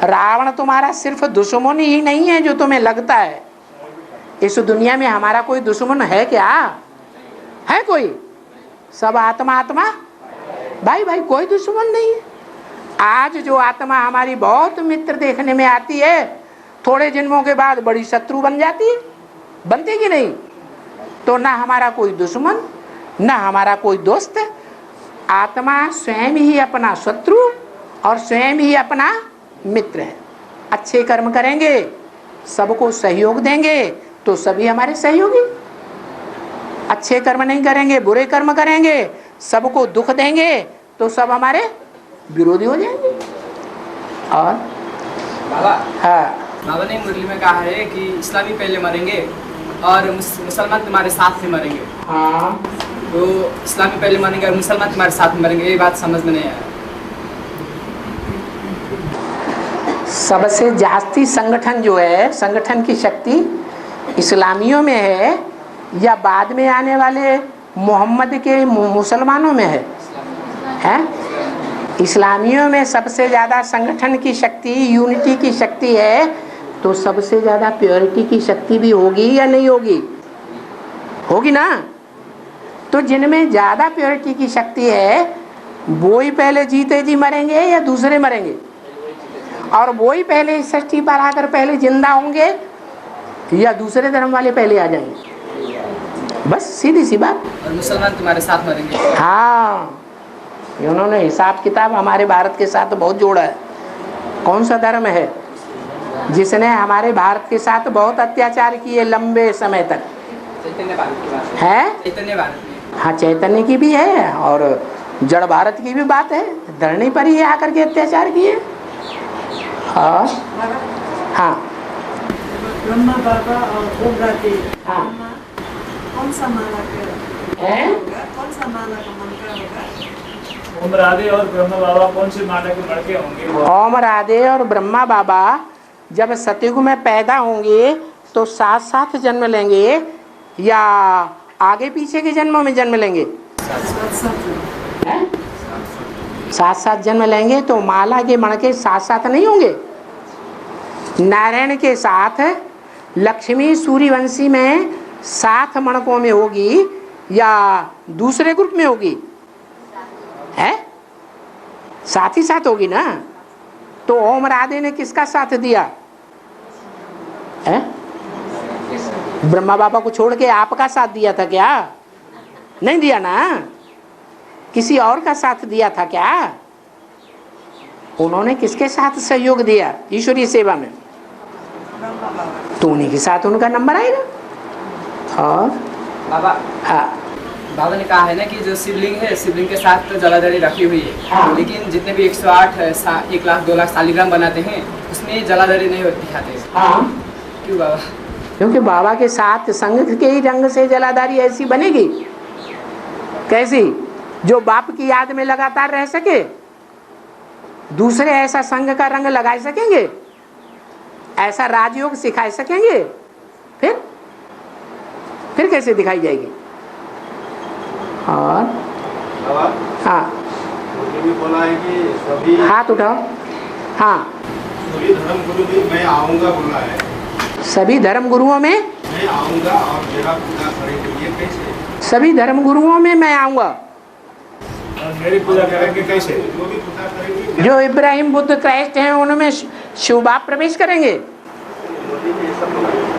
रावण तुम्हारा सिर्फ दुश्मन ही नहीं है जो तुम्हें लगता है। इस दुनिया में हमारा कोई दुश्मन है क्या? है कोई? सब आत्मा आत्मा भाई भाई, कोई दुश्मन नहीं है। आज जो आत्मा हमारी बहुत मित्र देखने में आती है, थोड़े जन्मों के बाद बड़ी शत्रु बन जाती है, बनती कि नहीं? तो ना हमारा कोई दुश्मन ना हमारा कोई दोस्त है। आत्मा स्वयं ही अपना शत्रु और स्वयं ही अपना मित्र है। अच्छे कर्म करेंगे, सबको सहयोग देंगे तो सभी हमारे सहयोगी। अच्छे कर्म नहीं करेंगे, बुरे कर्म करेंगे, सबको दुख देंगे तो सब हमारे विरोधी हो जाएंगे। और बाबा, हाँ बाबा ने मुरली में कहा है कि इस्लामी पहले मरेंगे और मुसलमान तुम्हारे साथ में मरेंगे। हाँ तो इस्लामी पहले मरेंगे और मुसलमान तुम्हारे साथ में मरेंगे, ये बात समझ में नहीं आया। सबसे जास्ती संगठन जो है, संगठन की शक्ति इस्लामियों में है या बाद में आने वाले मोहम्मद के मुसलमानों में है? हैं? इस्लामियों में सबसे ज़्यादा संगठन की शक्ति, यूनिटी की शक्ति है, तो सबसे ज़्यादा प्योरिटी की शक्ति भी होगी या नहीं होगी? होगी ना। तो जिनमें ज़्यादा प्योरिटी की शक्ति है वो ही पहले जीते जी मरेंगे या दूसरे मरेंगे? और वो ही पहले इस सृष्टि पर आकर पहले जिंदा होंगे या दूसरे धर्म वाले पहले आ जाएंगे? बस सीधी सी बात। और मुसलमान तुम्हारे साथ मरेंगे। हाँ, उन्होंने हिसाब किताब हमारे भारत के साथ बहुत जोड़ा है। कौन सा धर्म है जिसने हमारे भारत के साथ बहुत अत्याचार किए लंबे समय तक? चैतन्य भारत की बात है। चैतन्य भारत में। हाँ, चैतन्य की भी है और जड़ भारत की भी बात है। धरनी पर ही आकर के अत्याचार किए। और हाँ ब्रह्मा बाबा और कोबरा के हाँ कौन सा माला का है? होगा? कौन सा माला का मंत्र होगा? ओम राधे और ब्रह्मा बाबा कौन सी माता के लड़के होंगे? ओम राधे और ब्रह्मा बाबा जब सतयुग में पैदा होंगे तो साथ साथ जन्म लेंगे या आगे पीछे के जन्मों में जन्म लेंगे? साथ साथ जन्म लेंगे। तो माला के मणके साथ साथ नहीं होंगे। नारायण के साथ लक्ष्मी सूर्यवंशी में साथ मणकों में होगी या दूसरे ग्रुप में होगी? है साथ ही साथ होगी ना। तो ओम राधे ने किसका साथ दिया है? ब्रह्मा बाबा को छोड़ के आपका साथ दिया था क्या? नहीं दिया ना। किसी और का साथ दिया था क्या? उन्होंने किसके साथ सहयोग दिया ईश्वरीय सेवा में? तो उन्हीं के साथ उनका नंबर आएगा। और बाबा हाँ बाबा ने कहा है ना कि जो शिवलिंग है, शिवलिंग के साथ तो जलाधारी रखी हुई है। हाँ। लेकिन जितने भी 108 1 लाख 2 लाख शालिग्राम बनाते हैं उसमें जलाधारी नहीं दिखाते। हाँ, क्यों बाबा? क्योंकि बाबा के साथ संग के ही रंग से जलाधारी ऐसी बनेगी। कैसी? जो बाप की याद में लगातार रह सके। दूसरे ऐसा संग का रंग लगा सकेंगे? ऐसा राजयोग सिखा सकेंगे? फिर कैसे दिखाई जाएगी? और हाँ भी बोला है कि सभी हाथ उठाओ। हाँ सभी धर्म गुरु भी मैं आऊँगा बोला है। सभी धर्म गुरुओं में मैं आऊँगा और मेरा पूजा करेंगे। ये कैसे? सभी धर्म गुरुओं में मैं आऊँगा और मेरी पूजा करेंगे कैसे? जो भी पूजा करेंगे जो इब्राहिम बुद्ध क्राइस्ट हैं उनमें शिव बाप प्रवेश करेंगे।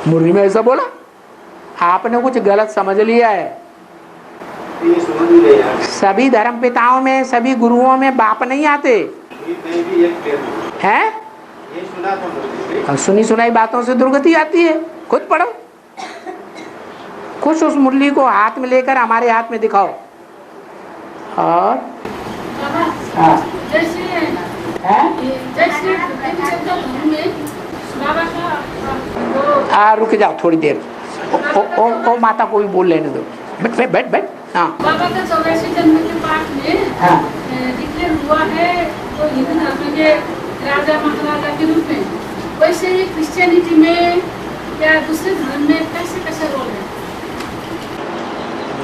मुरली में ऐसा बोला? आपने कुछ गलत समझ लिया है। ये समझ ही नहीं आया। सभी धर्म पिताओं में सभी गुरुओं में बाप नहीं आते मैं भी एक क्लियर हूँ। हैं? ये सुना था मुझे। और सुनी सुनाई बातों से दुर्गति आती है। खुद पढ़ो। कुछ उस मुरली को हाथ में लेकर हमारे हाथ में दिखाओ। और बाबा हाँ जैसे हैं? जैसे धर्म में बाबा का वो रुक जाओ थोड़ी देर। ओ माता को भी बोल लेने दो। बैठ बैठ बैठ। हाँ बाबा का 84 जन्म के पाठ में हाँ डिक्लेयर हुआ है तो हिंदू धर्म के राजा महाराजा के रूप में। वैसे ही क्रिश्चियनिटी में या दूसरे धर्म में कैसे रोल है?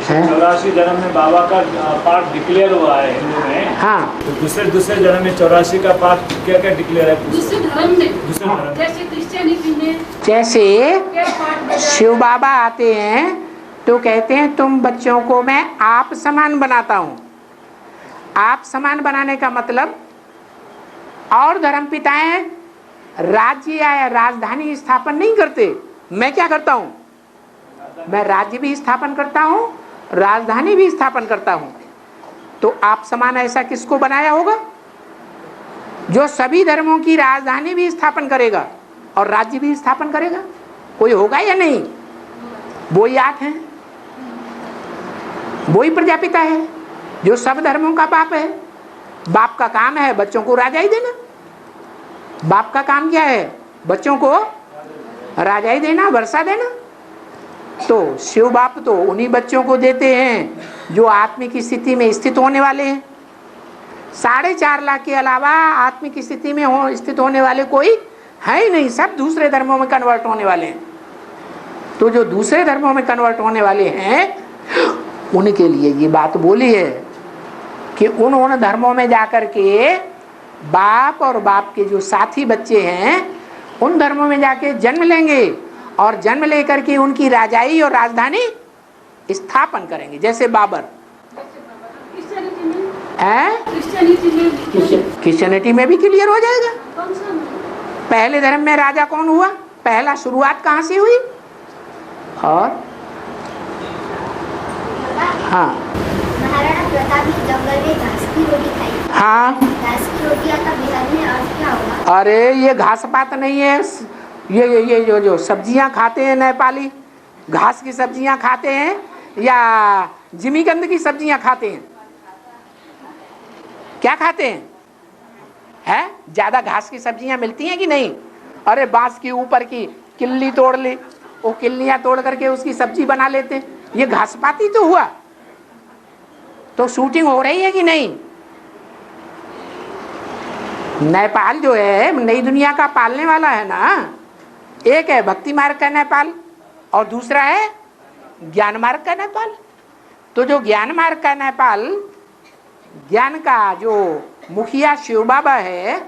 84 जन्म में बाबा का पाठ डिक्लेयर हुआ है हिंदू में। हाँ तो दूसरे जन्म में 84 का पाठ क्या क्या डिक्लेयर है? दूसरे धर्म में दूसरे धर्म में जैसे क्रिश्चियनिटी में जैसे क्या पाठ बजाते शिव बाबा आते हैं तो कहते हैं तुम बच्चों को मैं आप समान बनाता हूँ। आप समान बनाने का मतलब और धर्म पिताएं राज्य या राजधानी स्थापन नहीं करते। मैं क्या करता हूँ? मैं राज्य भी स्थापन करता हूँ, राजधानी भी स्थापन करता हूँ। तो आप समान ऐसा किसको बनाया होगा? जो सभी धर्मों की राजधानी भी स्थापन करेगा और राज्य भी स्थापन करेगा। कोई होगा या नहीं? वो ही आप हैं, वो ही प्रजापिता है जो सब धर्मों का बाप है। बाप का काम है बच्चों को राजा ही देना। बाप का काम क्या है? बच्चों को राजा ही देना, वर्षा देना। तो शिव बाप तो उन्हीं बच्चों को देते हैं जो आत्मिक स्थिति में स्थित होने वाले हैं। 4.5 लाख के अलावा आत्मिक स्थिति में स्थित होने वाले कोई है ही नहीं। सब दूसरे धर्मों में कन्वर्ट होने वाले हैं। तो जो दूसरे धर्मों में कन्वर्ट होने वाले हैं उनके लिए ये बात बोली है कि उन धर्मों में जाकर के बाप और बाप के जो साथी बच्चे हैं उन धर्मों में जाके जन्म लेंगे और जन्म लेकर के उनकी राजाई और राजधानी स्थापन करेंगे। जैसे बाबर क्रिश्चियनिटी में भी क्लियर हो जाएगा। पहले धर्म में राजा कौन हुआ? पहला शुरुआत कहाँ से हुई? और हाँ महाराणा प्रताप ने जंगल में घास की रोटी खाई। हाँ घास की रोटी का बिहार में अर्थ क्या होगा? अरे ये घास पात नहीं है। ये जो सब्जियां खाते हैं नेपाली, घास की सब्जियां खाते हैं या जिमीकंद की सब्जियां खाते हैं? क्या खाते हैं? है ज्यादा घास की सब्जियां मिलती हैं कि नहीं? अरे बांस की ऊपर की किल्ली तोड़ ली, वो किल्लियां तोड़ करके उसकी सब्जी बना लेते हैं। ये घास पाती तो हुआ। तो शूटिंग हो रही है कि नहीं? नेपाल जो है नई दुनिया का पालने वाला है ना, एक है भक्ति मार्ग का नेपाल और दूसरा है ज्ञान मार्ग का नेपाल। तो जो ज्ञान मार्ग का नेपाल, ज्ञान का जो मुखिया शिव बाबा है,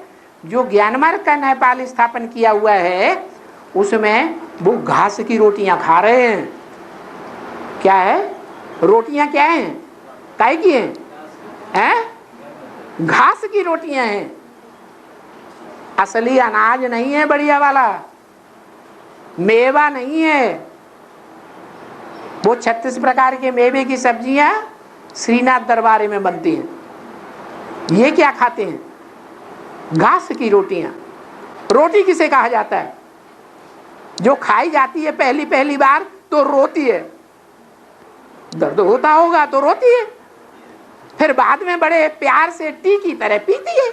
जो ज्ञान मार्ग का नेपाल स्थापन किया हुआ है, उसमें वो घास की रोटियां खा रहे हैं। क्या है? रोटियां क्या हैं? काय की हैं? घास की रोटियां हैं। असली अनाज नहीं है बढ़िया वाला, मेवा नहीं है। वो 36 प्रकार के मेवे की सब्जियां श्रीनाथ दरबार में बनती हैं। ये क्या खाते हैं? घास की रोटियां। रोटी किसे कहा जाता है? जो खाई जाती है पहली पहली बार तो रोती है, दर्द होता होगा तो रोती है, फिर बाद में बड़े प्यार से टी की तरह पीती है,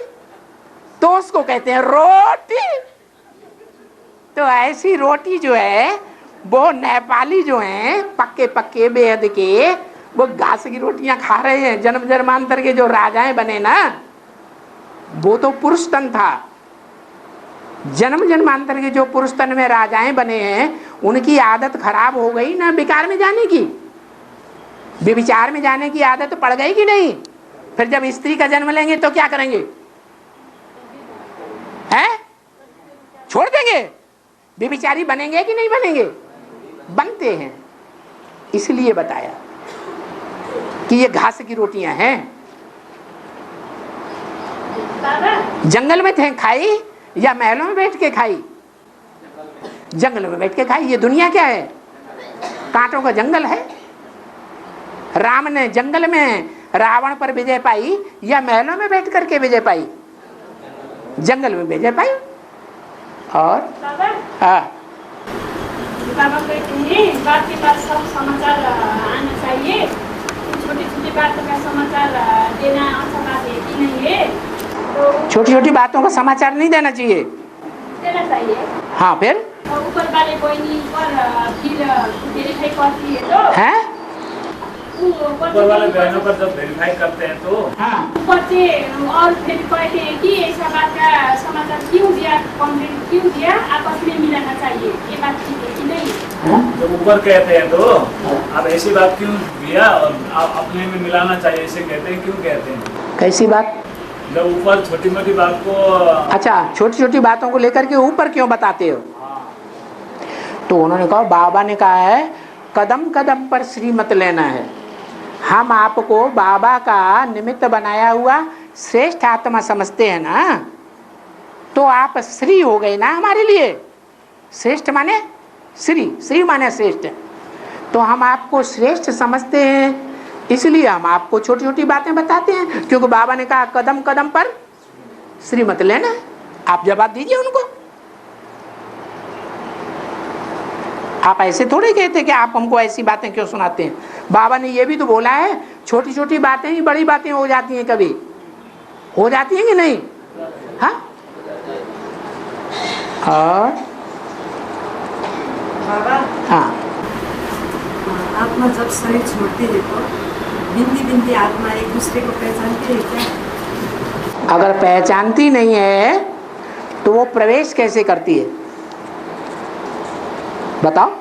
तो उसको कहते हैं रोटी। तो ऐसी रोटी जो है वो नेपाली जो हैं पक्के पक्के बेहद के, वो घास की रोटियां खा रहे हैं। जन्म जन्मांतर के जो राजाएं बने ना, वो तो पुरुष तन था। जन्म जन्मांतर के जो पुरुष तन में राजाएं बने हैं, उनकी आदत खराब हो गई ना विकार में जाने की, विचार में जाने की आदत पड़ गई कि नहीं? फिर जब स्त्री का जन्म लेंगे तो क्या करेंगे? हैं? छोड़ देंगे? विचारी बनेंगे कि नहीं बनेंगे? बनते हैं। इसलिए बताया कि ये घास की रोटियां हैं। जंगल में थे खाई या महलों में बैठ के खाई? जंगल में बैठ के खाई। ये दुनिया क्या है? कांटों का जंगल है। राम ने जंगल में रावण पर विजय पाई या महलों में बैठ करके विजय पाई? जंगल में विजय पाई। और हाँ, बाबा कहते हैं बात के बाद सब समाचार आना चाहिए, छोटी छोटी बातों का समाचार देना अच्छा बात है कि नहीं है? तो छोटी छोटी बातों का समाचार नहीं देना चाहिए। देना चाहिए। हाँ, फिर ऊपर वाले बहनी पर फिर वेरीफाई करती है तो है? ऊपर वाले बहनों पर जब वेरीफाई करते हैं तो ऊपर से और फिर कहते हैं कि ऐसा बात का समाचार क्यों दिया, कंप्लेंट क्यों दिया, आपस में मिलाना चाहिए। ये बात ठीक है कि नहीं? जब ऊपर कहते हैं तो आप ऐसी बात क्यों दिया और आप अपने में मिलाना चाहिए, ऐसे कहते हैं। क्यों कहते हैं? कैसी बात? जब ऊपर छोटी मोटी बात को, अच्छा, छोटी छोटी बातों को लेकर के ऊपर क्यों बताते हो? तो उन्होंने कहा, बाबा ने कहा है कदम कदम पर श्रीमत लेना है। हम आपको बाबा का निमित्त बनाया हुआ श्रेष्ठ आत्मा समझते हैं ना, तो आप श्री हो गए ना हमारे लिए। श्रेष्ठ माने श्री, श्री माने श्रेष्ठ। तो हम आपको श्रेष्ठ समझते हैं, इसलिए हम आपको छोटी छोटी बातें बताते हैं, क्योंकि बाबा ने कहा कदम कदम पर श्रीमत लेना। आप जवाब दीजिए उनको। आप ऐसे थोड़े कहते कि आप हमको ऐसी बातें क्यों सुनाते हैं। बाबा ने ये भी तो बोला है, छोटी छोटी बातें ही बड़ी बातें हो जाती हैं, कभी हो जाती हैं कि नहीं? हाँ। और बाबा, हाँ, आत्मा जब शरीर छोड़ती है तो बिंदी बिंदी आत्मा एक दूसरे को पहचानती है क्या? अगर पहचानती नहीं है तो वो प्रवेश कैसे करती है बताओ?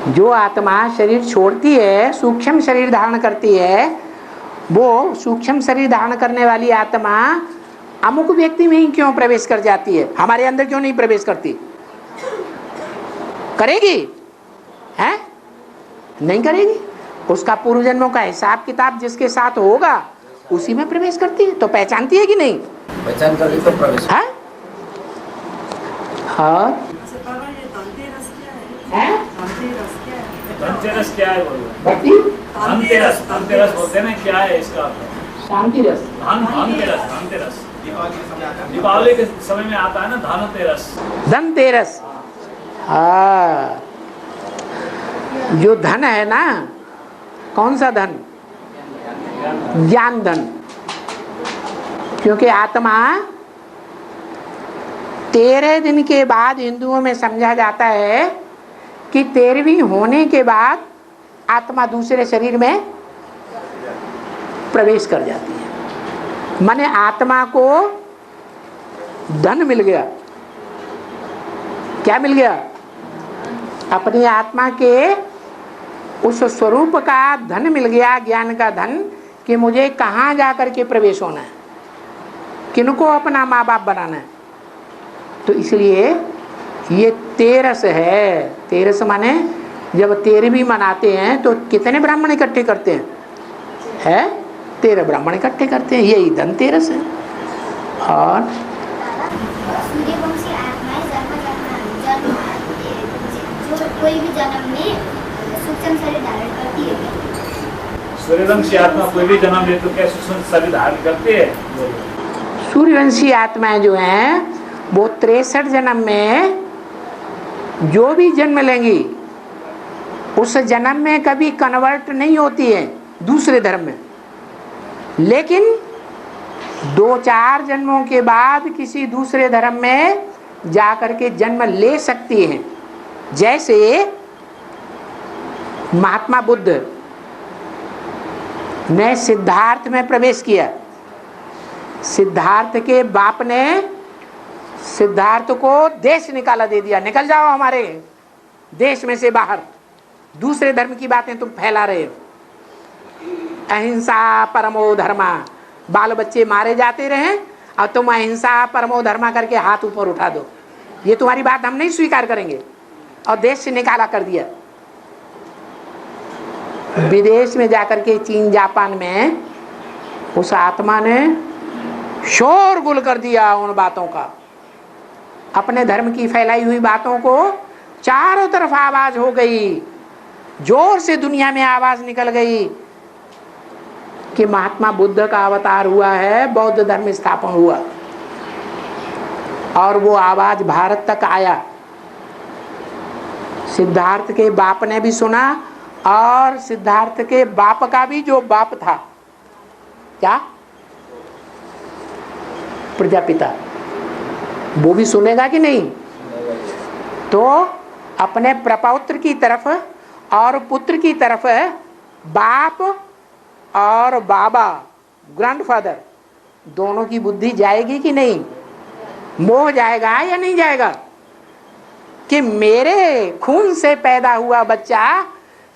जो आत्मा शरीर छोड़ती है, सूक्ष्म शरीर धारण करती है, वो सूक्ष्म शरीर धारण करने वाली आत्मा अमुक व्यक्ति में ही क्यों प्रवेश कर जाती है? हमारे अंदर क्यों नहीं प्रवेश करती? करेगी? हैं? नहीं करेगी। उसका पूर्व जन्मों का हिसाब किताब जिसके साथ होगा उसी में प्रवेश करती है। तो पहचानती है कि नहीं? पहचान कर तो प्रवेश। हाँ? और बाबा, ये धनतेरस क्या है? धनतेरस क्या है? धनतेरस क्या है बोलो? धनतेरस, धनतेरस बोलते हैं ना, क्या है इसका? शांति रस। धनतेरस, धनतेरस दीपावली के समय में आता है ना, धनतेरस। धनतेरस, हाँ। जो धन है ना, कौन सा धन? ज्ञान धन। क्योंकि आत्मा 13 दिन के बाद हिंदुओं में समझा जाता है कि 13वीं होने के बाद आत्मा दूसरे शरीर में प्रवेश कर जाती है। माने आत्मा को धन मिल गया। क्या मिल गया? अपनी आत्मा के उस स्वरूप का धन मिल गया, ज्ञान का धन, कि मुझे कहाँ जा करके प्रवेश होना है, किनको अपना माँ बाप बनाना है। तो इसलिए ये तेरस है। तेरस माने जब 13वीं मनाते हैं तो कितने ब्राह्मण इकट्ठे करते हैं? 13 ब्राह्मण इकट्ठे करते हैं, यही धनतेरस है। और सूर्यवंशी आत्माएं जो कोई भी जन्म में सूक्ष्म शरीर धारण करती है। सूर्यवंशी आत्मा कोई भी जन्म ले तो क्या सूक्ष्म शरीर धारण करती है? सूर्यवंशी आत्माएं जो हैं वो 63 जन्म में जो भी जन्म लेंगी उस जन्म में कभी कन्वर्ट नहीं होती है दूसरे धर्म में, लेकिन 2-4 जन्मों के बाद किसी दूसरे धर्म में जाकर के जन्म ले सकती हैं। जैसे महात्मा बुद्ध ने सिद्धार्थ में प्रवेश किया। सिद्धार्थ के बाप ने सिद्धार्थ को देश निकाला, दे दिया, निकल जाओ हमारे देश में से बाहर, दूसरे धर्म की बातें तुम फैला रहे हो। अहिंसा परमो धर्मा, बाल बच्चे मारे जाते रहे और तुम अहिंसा परमो धर्मा करके हाथ ऊपर उठा दो, ये तुम्हारी बात हम नहीं स्वीकार करेंगे, और देश से निकाला कर दिया। विदेश में जाकर के चीन जापान में उस आत्मा ने शोरगुल कर दिया उन बातों का, अपने धर्म की फैलाई हुई बातों को चारों तरफ आवाज हो गई, जोर से दुनिया में आवाज निकल गई कि महात्मा बुद्ध का अवतार हुआ है, बौद्ध धर्म स्थापन हुआ। और वो आवाज भारत तक आया। सिद्धार्थ के बाप ने भी सुना और सिद्धार्थ के बाप का भी जो बाप था, क्या प्रजापिता, वो भी सुनेगा कि नहीं? तो अपने प्रपौत्र की तरफ और पुत्र की तरफ बाप और बाबा, ग्रैंडफादर, दोनों की बुद्धि जाएगी कि नहीं? मोह जाएगा या नहीं जाएगा कि मेरे खून से पैदा हुआ बच्चा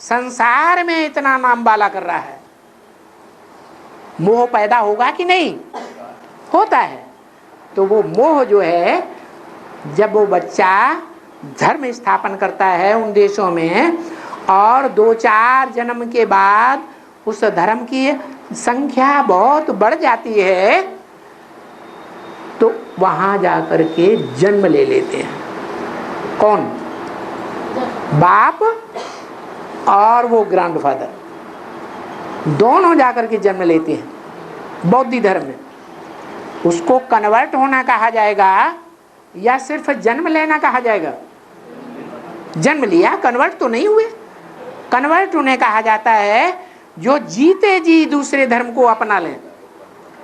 संसार में इतना नाम वाला कर रहा है? मोह पैदा होगा कि नहीं? होता है। तो वो मोह जो है, जब वो बच्चा धर्म स्थापन करता है उन देशों में और 2-4 जन्म के बाद उस धर्म की संख्या बहुत बढ़ जाती है, तो वहां जाकर के जन्म ले लेते हैं। कौन? बाप और वो ग्रैंडफादर, दोनों जाकर के जन्म लेते हैं बौद्ध धर्म में। उसको कन्वर्ट होना कहा जाएगा या सिर्फ जन्म लेना कहा जाएगा? जन्म लिया, कन्वर्ट तो नहीं हुए। कन्वर्ट उन्हें कहा जाता है जो जीते जी दूसरे धर्म को अपना लें,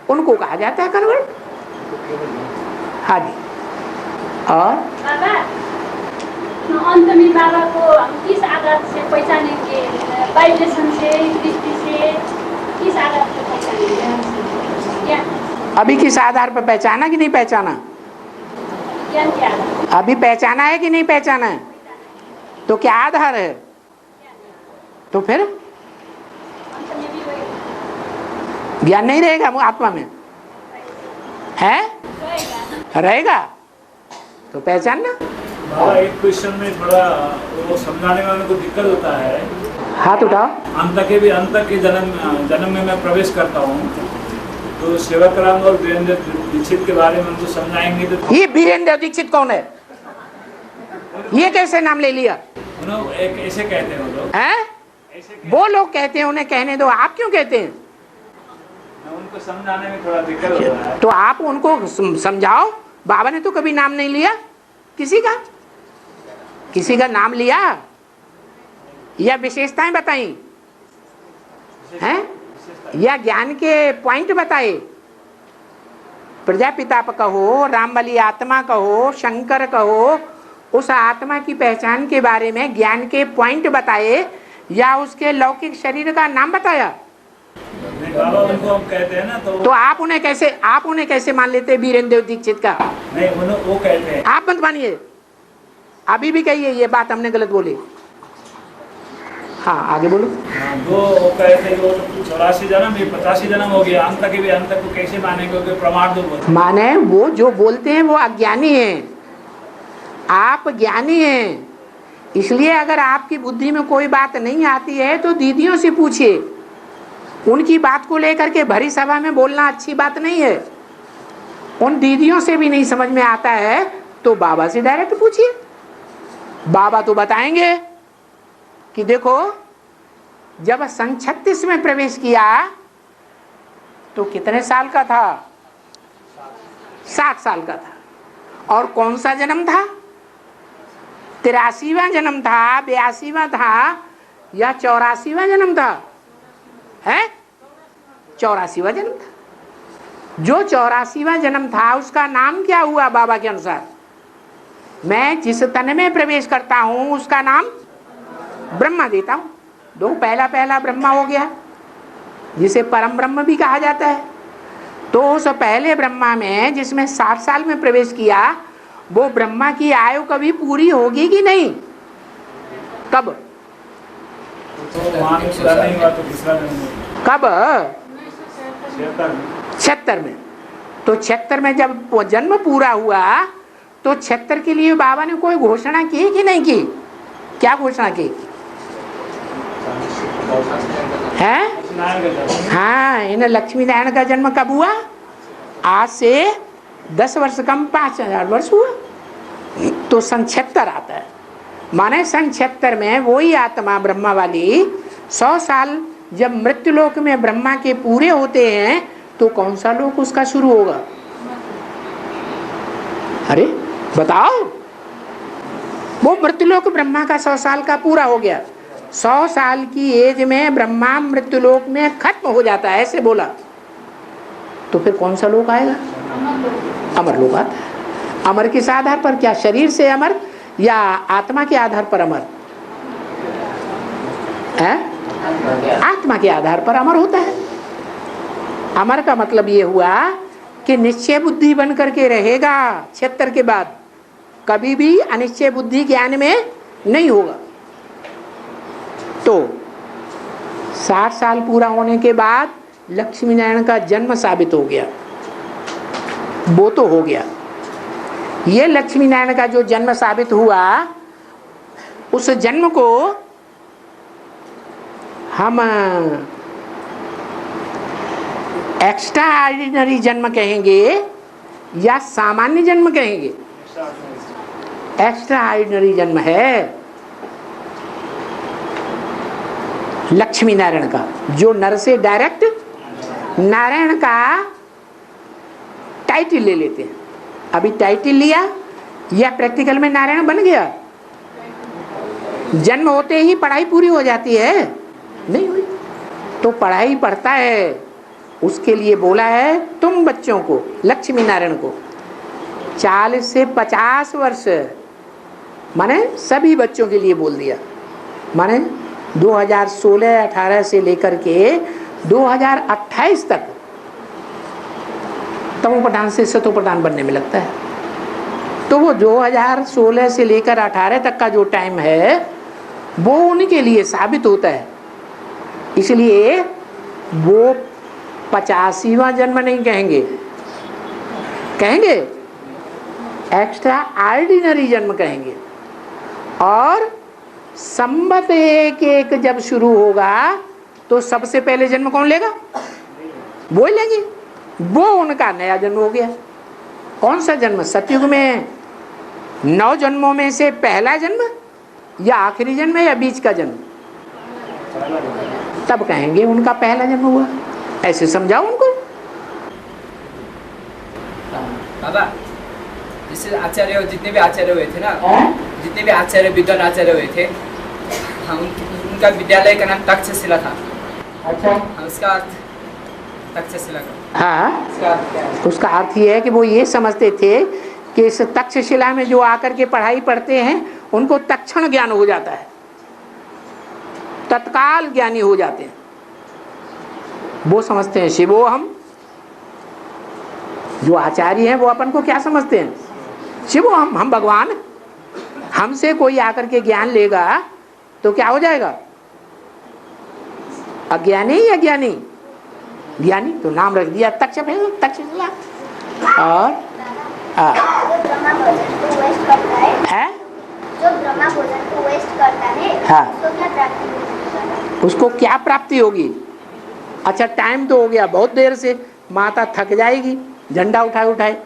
उनको कहा जाता है कन्वर्ट। हाँ जी। और बाबा, अंत में बाबा को किस आधार से पहचानेंगे? वाइब्रेशन से, दृष्टि से, किस आधार से पहचानेंगे? अभी किस आधार पर पहचाना कि नहीं पहचाना? ज्ञान के आधार। अभी पहचाना है कि नहीं पहचाना है? तो क्या आधार है? तो फिर ज्ञान नहीं रहेगा आत्मा में, है? रहेगा तो पहचानना। बाबा, एक क्वेश्चन में थोड़ा वो समझाने में को दिक्कत होता है। हाथ उठाओ। अंत के जन्म में मैं प्रवेश करता हूँ, तो सेवाकराम और वीरेंद्र दीक्षित के बारे में उनको समझाएंगे तो। ये वीरेंद्र दीक्षित कौन है? ये कैसे नाम ले लिया? एक ऐसे कहते हैं वो लोग, हैं? वो लोग कहते हैं, उन्हें कहने दो। आप क्यों कहते हैं? उनको समझाने में थोड़ा दिक्कत होता है। तो आप उनको समझाओ। बाबा ने तो कभी नाम नहीं लिया किसी का नाम लिया या विशेषताएं बताई हैं या ज्ञान के पॉइंट बताए? प्रजापिता कहो, रामबली आत्मा कहो, शंकर कहो, उस आत्मा की पहचान के बारे में ज्ञान के पॉइंट बताए या उसके लौकिक शरीर का नाम बताया? नहीं बाबा उनको हम कहते हैं ना तो आप उन्हें कैसे मान लेते हैं वीरेंद्र देव दीक्षित का? नहीं वो कहते हैं। आप मत मानिए, अभी भी कहिए ये बात हमने गलत बोली। हाँ आगे बोलो। वो कहते हैं वो 84 जन्म, ये 85 जन्म हो गया, अंत के भी अंत को कैसे मानेंगे? क्योंकि प्रमाण दो बोलते माने वो जो बोलते हैं वो अज्ञानी है, आप ज्ञानी हैं। इसलिए अगर आपकी बुद्धि में कोई बात नहीं आती है तो दीदियों से पूछिए, उनकी बात को लेकर के भरी सभा में बोलना अच्छी बात नहीं है। उन दीदियों से भी नहीं समझ में आता है तो बाबा से डायरेक्ट पूछिए, बाबा तो बताएंगे कि देखो जब सन 36 में प्रवेश किया तो कितने साल का था? 60 साल का था। और कौन सा जन्म था? 83वां जन्म था, 82वां था या 84वां जन्म था? है 84वां जन्म था। जो 84वां जन्म था उसका नाम क्या हुआ बाबा के अनुसार? मैं जिस तन में प्रवेश करता हूं उसका नाम ब्रह्मा देता हूं। दो पहला ब्रह्मा हो गया, जिसे परम ब्रह्म भी कहा जाता है। तो उस पहले ब्रह्मा में जिसमें 60 साल में प्रवेश किया, वो ब्रह्मा की आयु कभी पूरी होगी कि नहीं? कब? कब? 76 में। तो 76 में जब वो जन्म पूरा हुआ तो 76 के लिए बाबा ने कोई घोषणा की कि नहीं की? क्या घोषणा की है? हाँ, इन लक्ष्मी नारायण का जन्म कब हुआ? आज से 10 वर्ष कम 5000 वर्ष हुआ। तो सन 76 आता है, माने सन 76 में वही आत्मा ब्रह्मा वाली 100 साल जब मृत्युलोक में ब्रह्मा के पूरे होते हैं तो कौन सा लोक उसका शुरू होगा? अरे बताओ, वो मृत्युलोक ब्रह्मा का 100 साल का पूरा हो गया। 100 साल की एज में ब्रह्मा मृत्युलोक में खत्म हो जाता है, ऐसे बोला। तो फिर कौन सा लोक आएगा? अमर लोक आता है। अमर किस आधार पर? क्या शरीर से अमर या आत्मा के आधार पर अमर है? आत्मा के आधार पर अमर होता है। अमर का मतलब ये हुआ कि निश्चय बुद्धि बन करके रहेगा। 76 के बाद कभी भी अनिश्चय बुद्धि ज्ञान में नहीं होगा। तो 60 साल पूरा होने के बाद लक्ष्मी नारायण का जन्म साबित हो गया, वो तो हो गया। ये लक्ष्मी नारायण का जो जन्म साबित हुआ, उस जन्म को हम एक्स्ट्रा ऑर्डिनरी जन्म कहेंगे या सामान्य जन्म कहेंगे? एक्स्ट्रा ऑर्डिनरी जन्म है लक्ष्मी नारायण का, जो नर से डायरेक्ट नारायण का टाइटल ले लेते हैं। अभी टाइटल लिया या प्रैक्टिकल में नारायण बन गया? जन्म होते ही पढ़ाई पूरी हो जाती है? नहीं हुई। तो पढ़ाई पढ़ता है, उसके लिए बोला है तुम बच्चों को, लक्ष्मी नारायण को 40 से 50 वर्ष, माने सभी बच्चों के लिए बोल दिया। माने 2016-18 से लेकर के 2028 तक तमोप्रधान से सतोप्रधान बनने में लगता है। तो वो 2016 से लेकर 18 तक का जो टाइम है वो उनके लिए साबित होता है। इसलिए वो 85वां जन्म नहीं कहेंगे, कहेंगे एक्स्ट्रा ऑर्डिनरी जन्म कहेंगे। और संबत एक जब शुरू होगा तो सबसे पहले जन्म कौन लेगा? वो ही लेंगे। वो उनका नया जन्म हो गया। कौन सा जन्म? सतयुग में 9 जन्मों में से पहला जन्म या आखिरी जन्म या बीच का जन्म? तब कहेंगे उनका पहला जन्म हुआ। ऐसे समझाओ उनको। बाबा, जैसे आचार्य, जितने भी आचार्य हुए थे ना, जितने भी आचार्य विद्वान आचार्य हुए थे, हम उनका विद्यालय का नाम तक्षशिला था। अच्छा, उसका अर्थ तक्षशिला का? हाँ, उसका अर्थ क्या है? उसका अर्थ ये है कि वो ये समझते थे कि इस तक्षशिला में जो आकर के पढ़ाई पढ़ते हैं उनको तत्क्षण ज्ञान हो जाता है, तत्काल ज्ञानी हो जाते हैं। वो समझते हैं शिवोहम। जो आचार्य हैं वो अपन को क्या समझते हैं? शिवोहम, हम भगवान। हमसे कोई आकर के ज्ञान लेगा तो क्या हो जाएगा? अज्ञानी या ज्ञानी? ज्ञानी। तो नाम रख दिया तक्षशिला। और जो ब्रह्मा भोजन को वेस्ट करता है, जो ब्रह्मा भोजन को वेस्ट करता है, हाँ, उसको क्या प्राप्ति होगी? उसको क्या प्राप्ति होगी? अच्छा, टाइम तो हो गया बहुत देर से, माता थक जाएगी झंडा उठाए उठाए।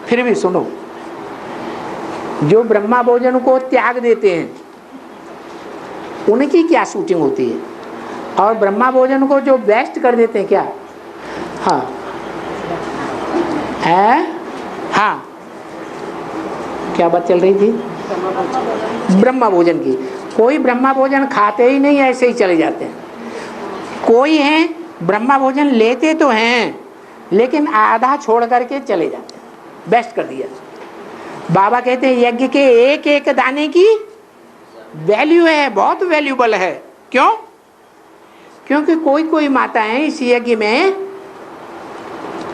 फिर भी सुनो, जो ब्रह्मा भोजन को त्याग देते हैं उनकी क्या शूटिंग होती है, और ब्रह्मा भोजन को जो वेस्ट कर देते हैं क्या? हाँ है, हाँ, क्या बात चल रही थी? ब्रह्मा भोजन की। कोई ब्रह्मा भोजन खाते ही नहीं, ऐसे ही चले जाते हैं। कोई हैं ब्रह्मा भोजन लेते तो हैं लेकिन आधा छोड़ करके चले जाते हैं, बेस्ट कर दिया। बाबा कहते हैं यज्ञ के एक एक दाने की वैल्यू है, बहुत वैल्यूबल है। क्यों? क्योंकि कोई कोई माताएं इस यज्ञ में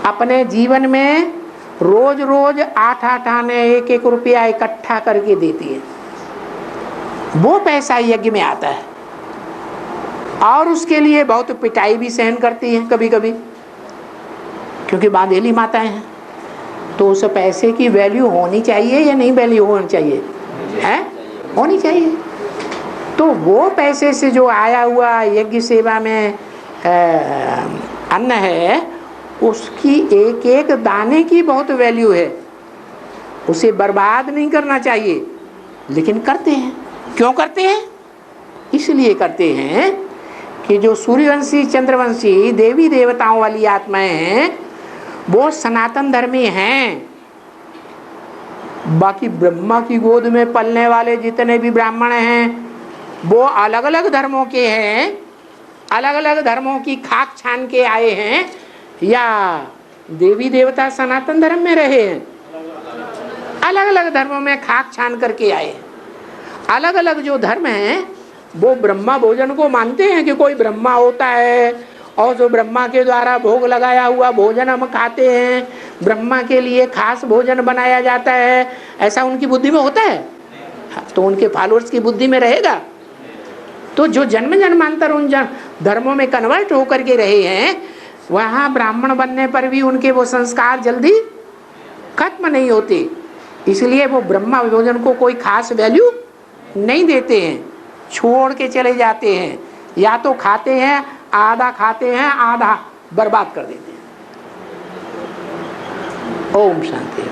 अपने जीवन में रोज रोज 8-8 आने 1-1 रुपया इकट्ठा करके देती है। वो पैसा यज्ञ में आता है और उसके लिए बहुत पिटाई भी सहन करती है कभी कभी, क्योंकि बांधेली माताएं हैं। तो उस पैसे की वैल्यू होनी चाहिए या नहीं? वैल्यू होनी चाहिए, है होनी चाहिए। तो वो पैसे से जो आया हुआ यज्ञ सेवा में अन्न है, उसकी एक एक दाने की बहुत वैल्यू है। उसे बर्बाद नहीं करना चाहिए, लेकिन करते हैं। क्यों करते हैं? इसलिए करते हैं कि जो सूर्यवंशी चंद्रवंशी देवी देवताओं वाली आत्माएं हैं वो सनातन धर्मी हैं। बाकी ब्रह्मा की गोद में पलने वाले जितने भी ब्राह्मण हैं वो अलग अलग धर्मों के हैं, अलग अलग धर्मों की खाक छान के आए हैं, या देवी देवता सनातन धर्म में रहे हैं? अलग अलग धर्मों में खाक छान करके आए हैं। अलग अलग जो धर्म हैं वो ब्रह्मा भोजन को मानते हैं कि कोई ब्रह्मा होता है और जो ब्रह्मा के द्वारा भोग लगाया हुआ भोजन हम खाते हैं, ब्रह्मा के लिए खास भोजन बनाया जाता है, ऐसा उनकी बुद्धि में होता है। तो उनके फॉलोअर्स की बुद्धि में रहेगा। तो जो जन्म जन्मांतर उन धर्मों में कन्वर्ट होकर के रहे हैं, वहाँ ब्राह्मण बनने पर भी उनके वो संस्कार जल्दी खत्म नहीं होते। इसलिए वो ब्रह्मा भोजन को कोई खास वैल्यू नहीं देते हैं, छोड़ के चले जाते हैं। या तो खाते हैं, आधा खाते हैं, आधा बर्बाद कर देते हैं। ओम शांति।